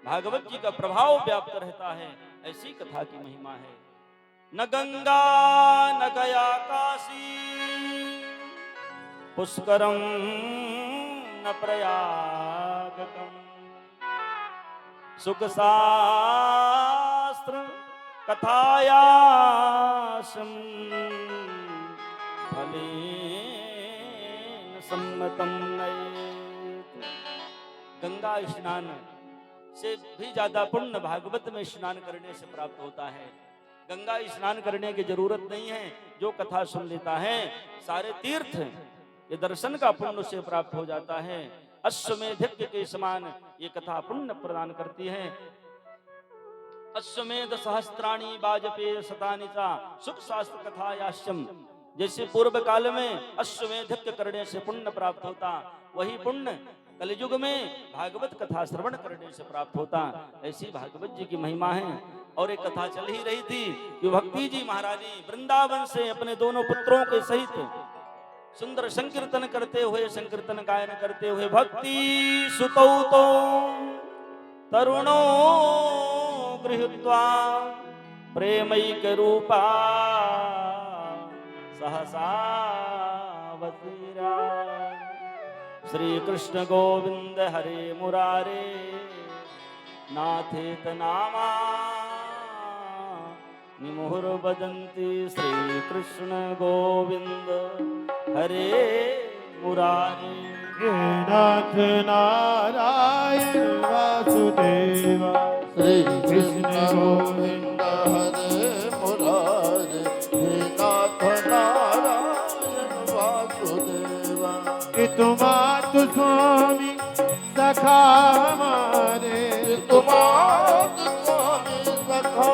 भागवत जी का प्रभाव व्याप्त रहता है। ऐसी कथा की महिमा है। न गंगा न गया काशी, पुष्करम न प्रयागकम, सुख शास्त्र कथायाशम फलेन सम्मतम नयेत। गंगा स्नान से भी ज्यादा पुण्य भागवत में स्नान करने से प्राप्त होता है। गंगा स्नान करने की जरूरत नहीं है, जो कथा सुन लेता है सारे तीर्थ ये दर्शन का पुण्य से प्राप्त हो जाता है। अश्वमेध के समान ये कथा पुण्य प्रदान करती है। अश्वमेध सहस्त्राणी वाजपेय शतानि च सुख शास्त्र कथा याश्यम। जैसे पूर्व काल में अश्वमेध करने से पुण्य प्राप्त होता, वही पुण्य कलयुग में भागवत कथा श्रवण करने से प्राप्त होता। ऐसी भागवत जी की महिमा है। और एक कथा चल ही रही थी कि भक्ति जी महारानी वृंदावन से अपने दोनों पुत्रों के सहित सुंदर संकीर्तन करते हुए, संकीर्तन गायन करते हुए, भक्ति सुतौ तो तरुणो गृहीत्वा प्रेमैक रूपा सहसावतीरा। श्री कृष्ण गोविंद हरे मुरारे नाथेत नामा निमुहुर्वदन्ति। श्री कृष्ण गोविंद हरे मुरारे। हे नाथ नारायण वासुदेवा, श्री कृष्ण गोविंद हरे मुरारे। हे नाथ नारायण वासुदेवा। कि तुम्हारा स्वामी सखा हमारे, तुम्हारे स्वामी सखा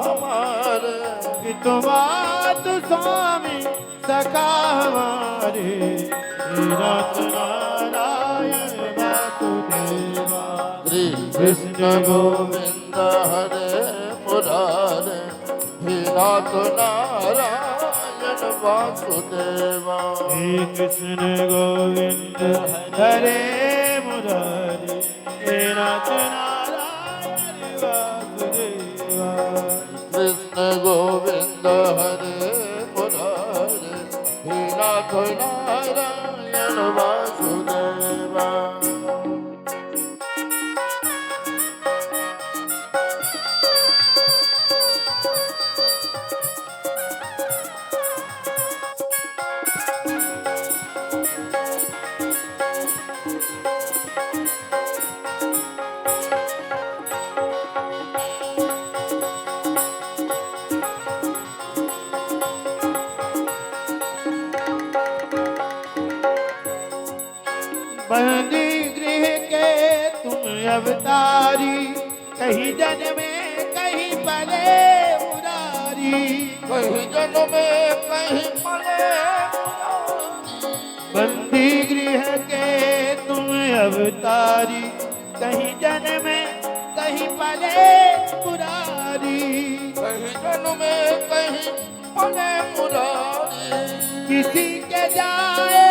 हमारे। कि तुम्हारा स्वामी सखा हमारे। हे नाथ नारायण वासुदेवा, श्री कृष्ण गोविंद हरे मुरारे। हे नाथ नारायण वासुदेवा। हे कृष्ण गोविंद हरे मुरारे। हे नाथ नारायण वासुदेवा। कृष्ण गोविंद हरे मुरारे। हे नाथ नारायण वासुदेवा। बंदी गृह के तुम अवतारी, कहीं जन्मे कहीं पले मुरारी। कहीं जन्मे कहीं पले। बंदी गृह के तुम अवतारी, कहीं जन्मे कहीं पले मुरारी। कहीं जन्मे कहीं पले मुरारी। किसी के जाए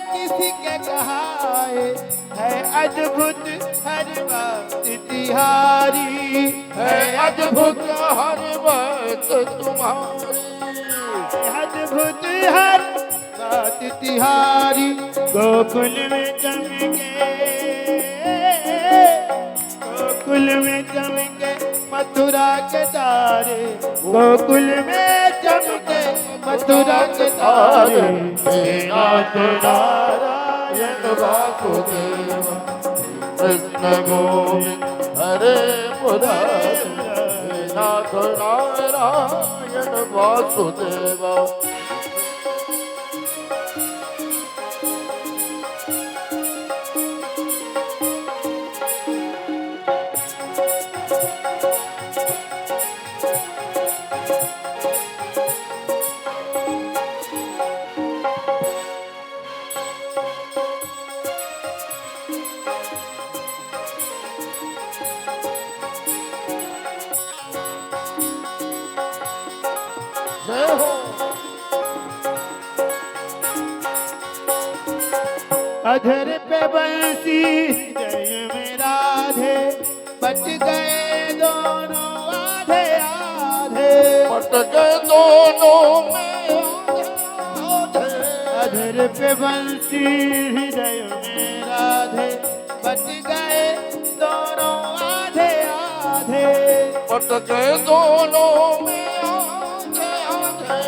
किसी के कहाए, है अद्भुत हर बात तिहारी। है अद्भुत हर बात तुम्हारी। अद्भुत हर बात तिहारी। गोकुल में चमके, गोकुल में चमके मथुरा के तारे। गोकुल में चमके मथुरा के तारे। हे नाथ नारायण वासुदेवा। कृष्ण गोविंद हरे मुरारे। हे नाथ नारायण वासुदेवा। अधर पे बंसी हृदय में राधे, बच गए दोनों आधे आधे। बट गए दोनों में आधे। अधर पे बंसी हृदय में राधे, बच गए दोनों आधे आधे। बट गए दोनों में आधे आधे।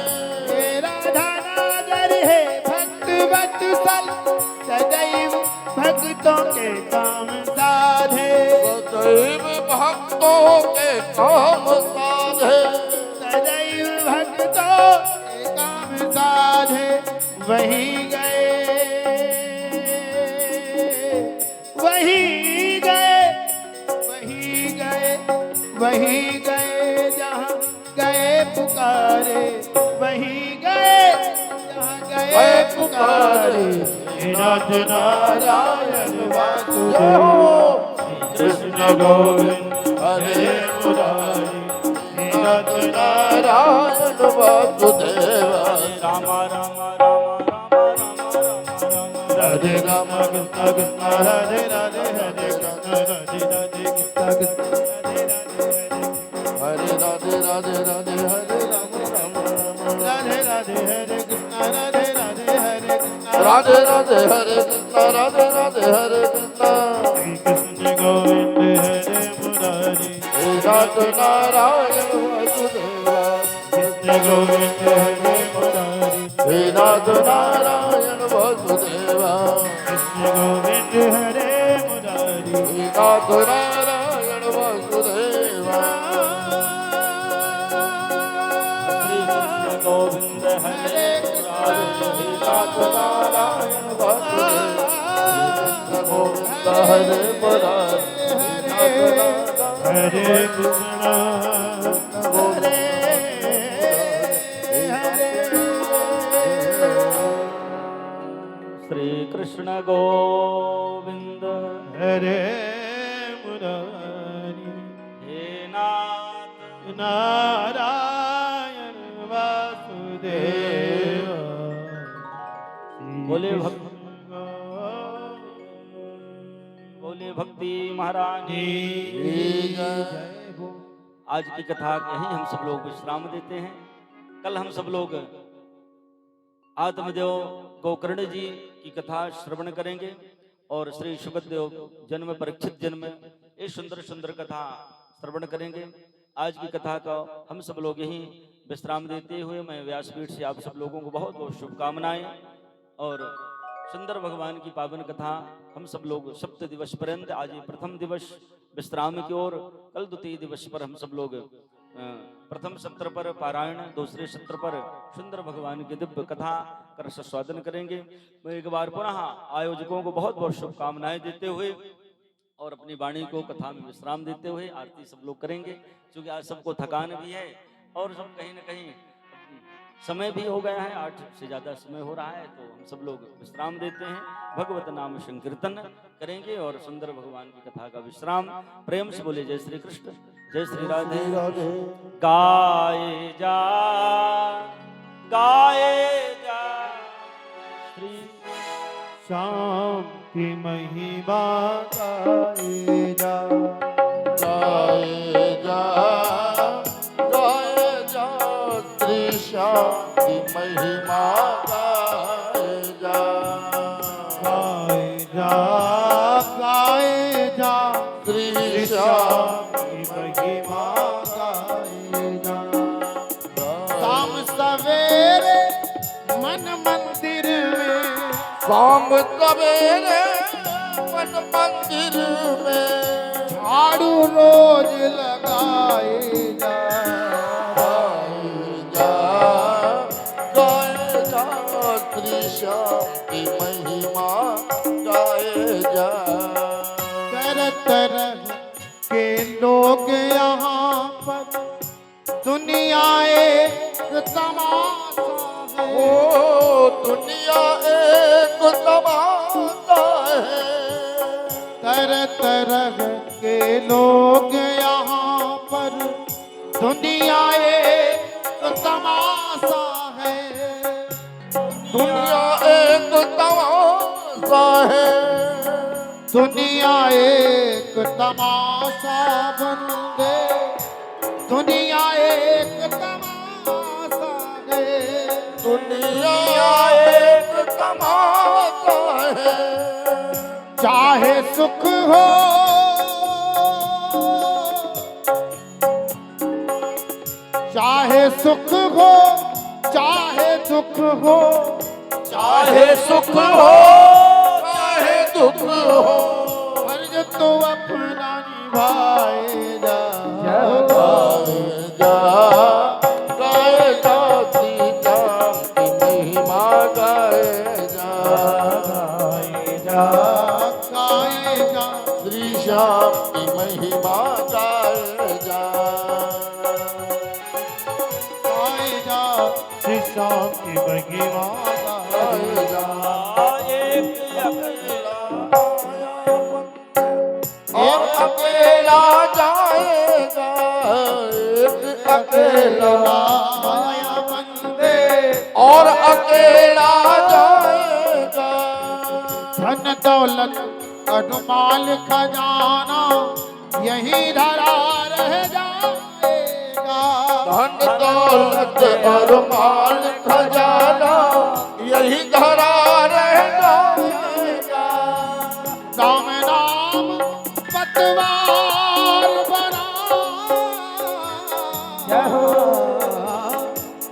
राधा नादर है भक्त वत्सल, सदैव भक्तों के काम साधे। सदैव भक्तों के काम साधे। सदैव भक्तों के काम साधे। वहीं गए, वहीं गए, वहीं गए, वहीं गए जहाँ गए पुकारे। वहीं गए जहाँ गए पुकारे। नाथ नारायण वासुदेव, कृष्ण गोविंद हरे मुरारी। नाथ नारायण वासुदेव, राम राम राम राधे राम कृष्ण कृष्ण राधे राधे, हरे कृष्ण राधे राधे कृष्ण कृष्ण हरे राधे। हरे राधे राधे राधे हरे राम राम राम राधे राधे हरे कृष्ण राधे राधे हरे कृष्ण। राधे राधे हरे कृष्ण राधे राधे हरे कृष्ण। कृष्ण गोविंद हरे मुरारी। नाथ नारायण वासुदेव, कृष्ण गोविंद हरे मुरारी। नाथ नारायण वासुदेव, कृष्ण गोविंद हरे मुरारी। नाथ नारायण वासुदेव। श्री कृष्ण गोविंद हरे मुरारी। नाथ नारायण वासुदेव, कृष्ण गोविंद हरे मुरारी। हरे कृष्ण हरे श्री कृष्ण गोविंद हरे मुरारी। हे नाथ नारायण वासुदेव। बोले बोले भक्ति महारानी। जय हो। आज की कथा यहीं हम सब लोग विश्राम देते हैं। कल हम सब लोग आत्मदेव गोकर्ण जी की कथा श्रवण करेंगे और श्री सुखदेव जन्म परीक्षित जन्म ये सुंदर सुंदर कथा श्रवण करेंगे। आज की कथा का हम सब लोग यहीं विश्राम देते हुए मैं व्यासपीठ से आप सब लोगों को बहुत बहुत शुभकामनाएं और सुंदर भगवान की पावन कथा हम सब लोग सप्त दिवस पर्यंत, आज ये प्रथम दिवस विश्राम की ओर, कल द्वितीय दिवस पर हम सब लोग प्रथम सत्र पर पारायण, दूसरे सत्र पर सुंदर भगवान की दिव्य कथा कर स्वादन करेंगे। मैं एक बार पुनः आयोजकों को बहुत बहुत शुभकामनाएं देते हुए और अपनी वाणी को कथा में विश्राम देते हुए आरती सब लोग करेंगे, क्योंकि आज सबको थकान भी है और सब कहीं न कहीं समय भी हो गया है, 8 से ज़्यादा समय हो रहा है, तो हम सब लोग विश्राम देते हैं। भगवत नाम संकीर्तन करेंगे और सुंदर भगवान की कथा का विश्राम। प्रेम से बोले जय श्री कृष्ण, जय श्री राधे। गाए जा श्री श्याम की महिमा गाए जा। गाए जा श्री श्याम की महिमा गाए जा। गाए जा श्री श्याम की महिमा गाए जा। शाम सवेरे मन मंदिर में, शाम सवेरे मन मंदिर में, झाड़ू रोज लगाए जा। श्री श्याम की महिमा गाए जा। तरह तरह के लोग यहाँ पर, दुनिया एक तमाशा है। ओ दुनिया एक तमाशा है। तरह तरह के लोग यहाँ पर, दुनिया एक तमाशा है। दुनिया एक तमाशा बन गए, दुनिया एक तमाशा है। दुनिया एक तमाशा है। चाहे सुख हो चाहे सुख हो चाहे दुख हो, चाहे सुख हो चाहे दुख हो, फर्ज तो अपना निभाए जा। गाए जा श्री राम की महिमा गाए जा। गाए जा श्री श्याम की महिमा गाए जा। श्री श्याम की महिमा गाए जा। और अकेला जाएगा, एक अकेला माया बंदे और अकेला जाएगा। धन दौलत अडमाल खजाना यही धरा रह जाएगा। धन दौलत और माल खजाना यही धरा रह जाएगा। राम नाम पतवार बना,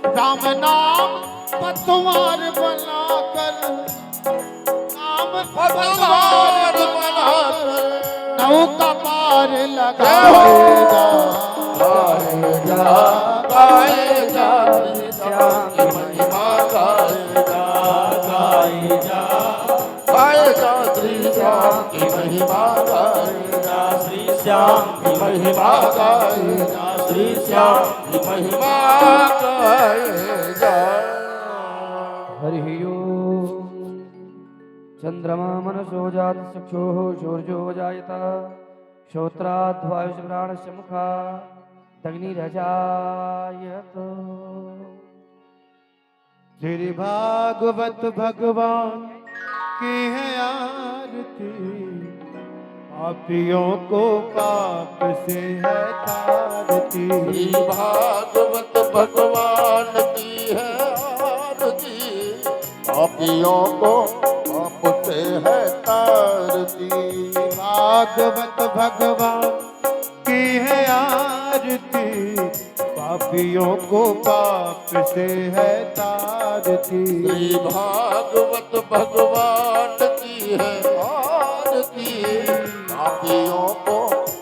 राम नाम पतवार बनाकर, नाम पतवार बनाकर नौका पार लगाएगा। गाएगा श्री श्याम की महिमा गाएगा। गाएगा श्री श्याम की महिमा गाएगा। श्री श्याम की महिमा गाएगा। श्री श्याम की महिमा गाएगा। हरि ओम। चंद्रमा मनसो जात चक्षुः शौर्यो जायत, श्रोत्राद् वायुप्राणस्य मुखात् अग्निरजायत। श्री भागवत भगवान की है आरती, पापियों को पाप से है तारती। श्री भागवत भगवान की है आरती, पापियों को पाप से है तारती। भागवत भगवान की है आरती, पापियों को पाप से है तारती। श्री भागवत भगवान की है आरती, पापियों को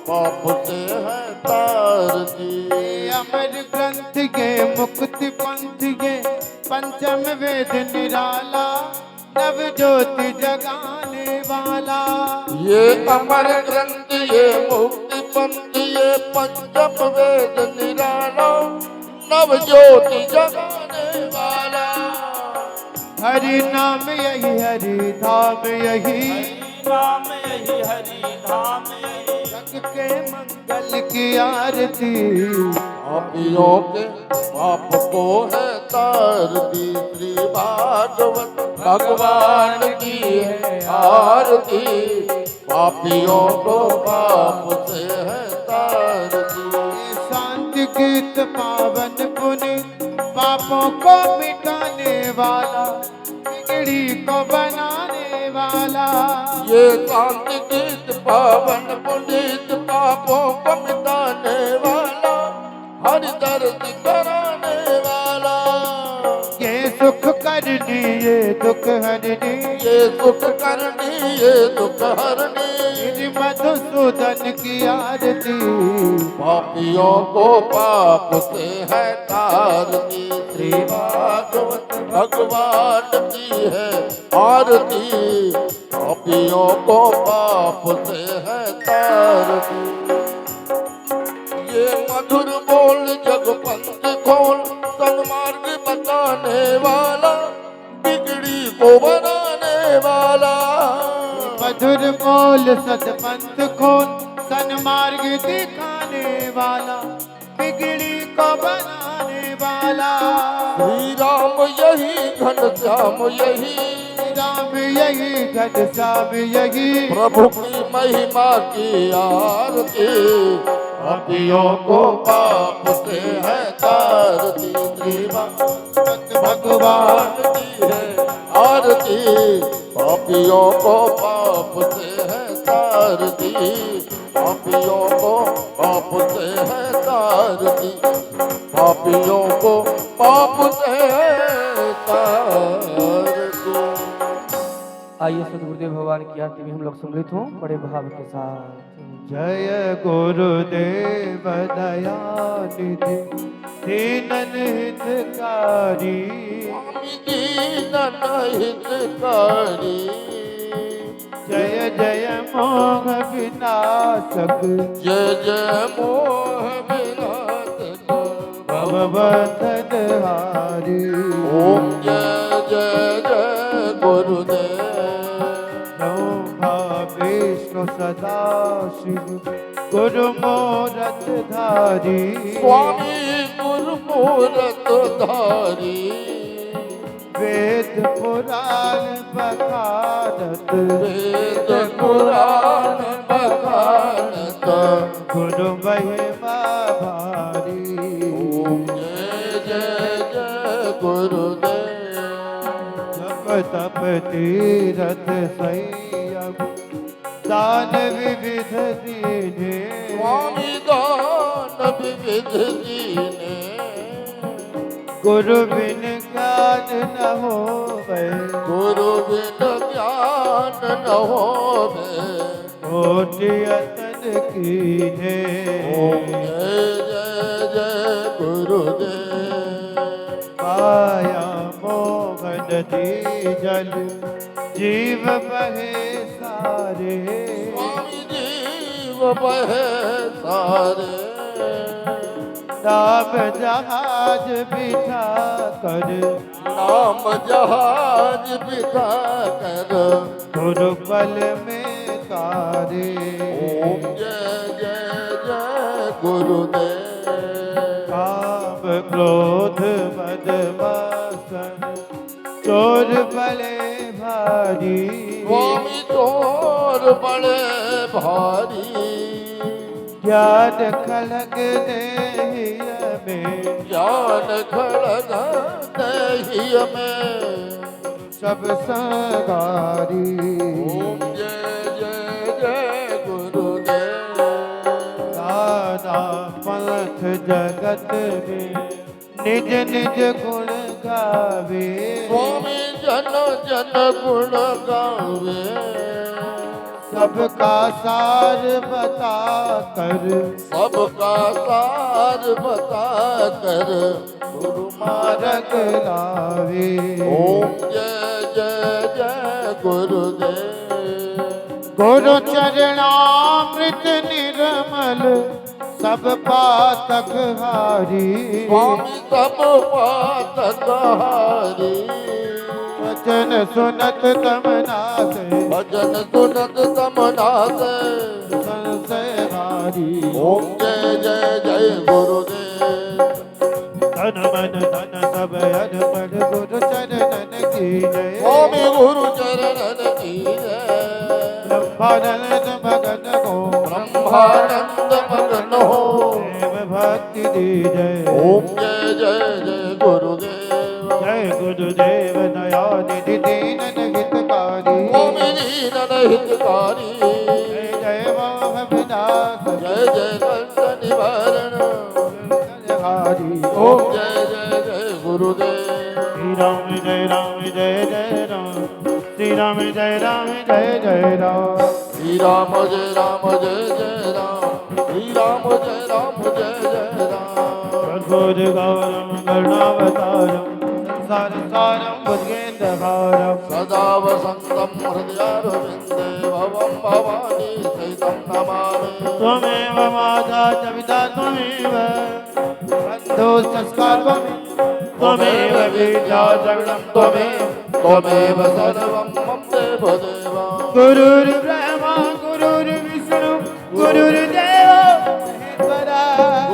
पाप से है तारती। अमर ग्रंथ ये मुक्ति पंथ ये पंचम वेद निराला, नव ज्योति जगाने वाला। ये अमर ग्रंथ ये मुक्ति पंथ ये पंचम वेद निराला, नव ज्योति जगाने वाला। हरि नाम यही हरि धाम यही, नाम यही हरि धाम यही, जग के मंगल की आरती। पापियों के पाप को है तारती। श्री भागवत भगवान की है आरती, पापियों को पाप से है तारती। शांति गीत पावन पुनीत, पापों को मिटाने वाला, बिगड़ी को बनाने वाला। ये शांति गीत पावन पुनीत, पापों को मिटाने वाला, हर दर्द कराने वाला। ये सुख करनी ये दुख हरनी, ये सुख करनी ये दुख हरनी। श्री मधुसूदन की आरती। पापियों को पाप से है तारती। श्री भागवत भगवान की है आरती, पापियों को पाप से है तारती। ये मधुर बोल जगपंथ खोल, सन्मार्ग बताने वाला, बिगड़ी को बनाने वाला। मधुर बोल सतपंथ खोल, सन्मार्ग दिखाने वाला, बिगड़ी को बनाने वाला। श्री राम यही घनश्याम यही, नाम यही घनश्याम यही प्रभु की महिमा की आरती पापियों को पाप से है तारती भगवान की है आरती पापियों को पाप से है तारती पापियों को पाप से है तारती पापियों को पाप से है तारती। आइए सदगुरुदेव भगवान की आरती में हम लोग सम्मिलित हों बड़े भाव के साथ। जय गुरुदेव दयानिधि दीनन हितकारी स्वामी दीनन हितकारी जय जय मोह विनाशक जय जय मोह विनाशक भवबंधन हारी ओम जय जय जय गुरुदेव ब्रह्मा विष्णु सदा शिव गुरु मूरत धारी स्वामी गुरु मूरत धारी वेद पुराण बखानत वेद पुराण बखानत गुरु महिमा भारी ओम जय जय जय गुरुदेव जप तप तीरथ संयम दान विविध दीने स्वामी दान विविध दीने गुरु बिन ज्ञान न होवे गुरु बिन ज्ञान न होवे कोटि अतन कीने ओम जय जय जय गुरुदेव माया मोह नदी जल जीव बहे सारे स्वामी जीव बहे सारे नाम जहाज बिठा कर नाम जहाज बिठा कर गुरुबल में तारे ओम जय जय जय गुरुदेव काम क्रोध मद मासन चोर बले भारी स्वामी चोर बड़े भारी ज्ञान खलग देहिय में ज्ञान खड़ग दहिय में सब संगारी ओम जय जय जय गुरुदेव दादा पंथ जगत में निज निज गुण गावे स्वामी जन जन गुण गावे सबका सार बता कर सबका सार बता कर गुरु मार्ग लावे ओम जय जय जय गुरुदेव गुरु चरणामृत निर्मल सब पातक हारी स्वामी सब पातक हारी वचन सुनत तमना से भजन सुनत तमना से संशय भारी ओम जय जय जय गुरुदेव धन मन धन सब अनपढ़ गुरु चरणन की जय स्वामी गुरु चरणन की जय ब्रह्मानंद मगन को ब्रह्मानंद मगन हो देव भक्ति दी जय ओम जय जय जय गुरुदेव जय गुरुदेव दया निधि दीनन हितकारी स्वामी दीनन हितकारी जय जय मोह विनाश जय जय कंस निवारण हारी ओम जय जय जय गुरुदेव श्री राम जय राम जय जय राम श्री राम जय राम जय जय राम श्री राम जय राम जय जय राम श्री राम जय राम जय जय राम कर्पूर गौरम करुणावतारम संसार सारम भुजगेन्द्रहारम सदा वसन्तं हृदयारविन्दे भवं भवानी सहितं नमामि त्वमेव माता च पिता त्वमेव बन्धु संस्कार त्वमेव विद्या जगदं त्वमेव सर्वं मम देवदेव गुरुर्ब्रह्मा गुरुर्विष्णु गुरुर्देवो महेश्वरा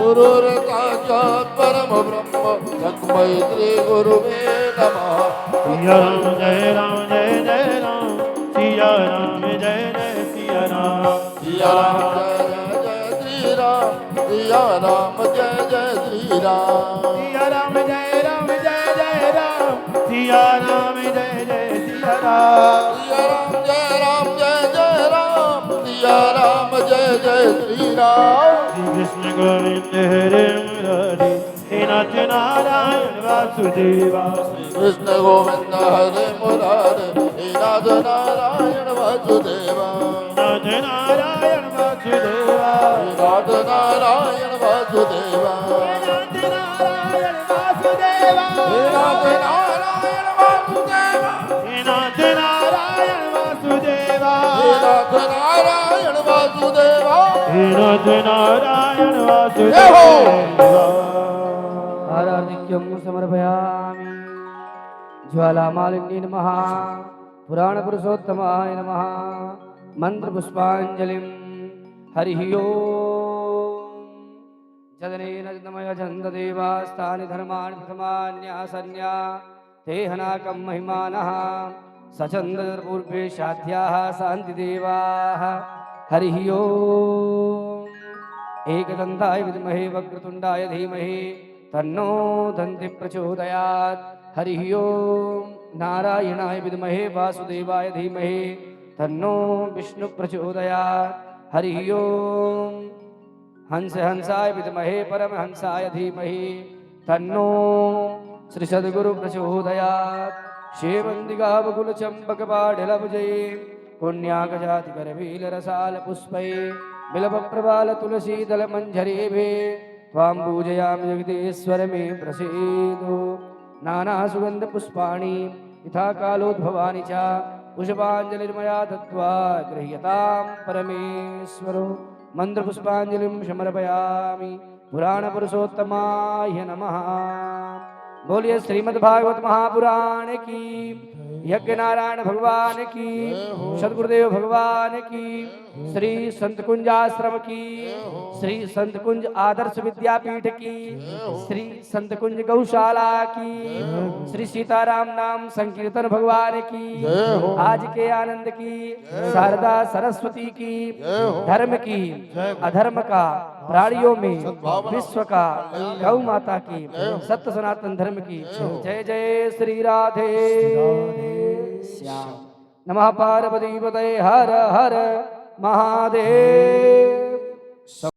गुरुर् साक्षात् परम ब्रह्म तस्मै श्री गुरुवे नमः। सिया राम जय राम जय जय राम, सिया राम जय जय सिया राम, सिया राम जय जय श्री राम, सिया राम जय जय श्री राम। सिया राम जय राम जय जय राम, सिया राम जय जय सिया राम, सिया राम जय राम जय जय राम, सिया राम जय जय श्री राम। श्री कृष्ण गोविंद हरे मुरारी, हे नाथ नारायण वासुदेवा, कृष्ण गोविंद हरे मुरारे, हे नाथ नारायण वासुदेवा, नाथ नारायण वासुदेवा, हे नाथ नारायण वासुदेवा, नाथ नारायण वासुदेवा, हे नाथ नारायण वासुदेवा, हे नाथ नारायण वासुदेवा, हे नाथ नारायण वासुदेवा। हे नाथ नारायण जय वासुदेवा। आराधिक्यं समर्पयामि। ज्वालामालिन्ये नमः, पुराणपुरुषोत्तमाय नमः। मन्त्रपुष्पाञ्जलिं हरिः ओम्। जदनेन जदमय छन्ददेवास्तानि धर्माणि प्रथमान्यासन्या ते हनाकं महिमानः सचन्दपूर्वे साध्याः शान्तिदेवाः। हरिः ओम्। एकदन्ताय विद्महे वक्रतुण्डाय धीमहि तन्नो दन्ति प्रचोदयात्। हरिः ओम्। नारायणाय विद्महे वासुदेवाय धीमहि तन्नो विष्णु प्रचोदयात्। हरिः ओम्। हंसाय विद्महे परमहंसाय धीमहि तन्नो श्री सद्गुरु प्रचोदयात्। शेवन्दिगावकुलचम्पकपाढलभुजै पुण्याकजातिकरवीलरसालपुष्पै बिलवप्रवाल तुलसीदलमञ्जरीभिः त्वां पूजयामि जगदीश्वर मे प्रसीदो। नानासुगन्धपुष्पाणि यथा कालोद्भवानि च पुष्पाञ्जलिर्मया दत्त्वा गृह्यतां परमेश्वरो। मन्त्रपुष्पाञ्जलिं समर्पयामि। पुराणपुरुषोत्तमाय नमः। बोलिए श्रीमद्भागवत महापुराण की, यज्ञ नारायण भगवान की, सदगुरुदेव भगवान की, श्री संत कुंज आश्रम की, श्री संत कुंज आदर्श विद्यापीठ की, श्री संत कुंज गौशाला की, श्री सीताराम नाम संकीर्तन भगवान की, आज के आनंद की, शारदा सरस्वती की, धर्म की, अधर्म का, प्राणियों में विश्व का, गौ माता की, सत्य सनातन धर्म की जय जय श्री राधे श्याम। नमः पार्वती पतये हर हर महादेव।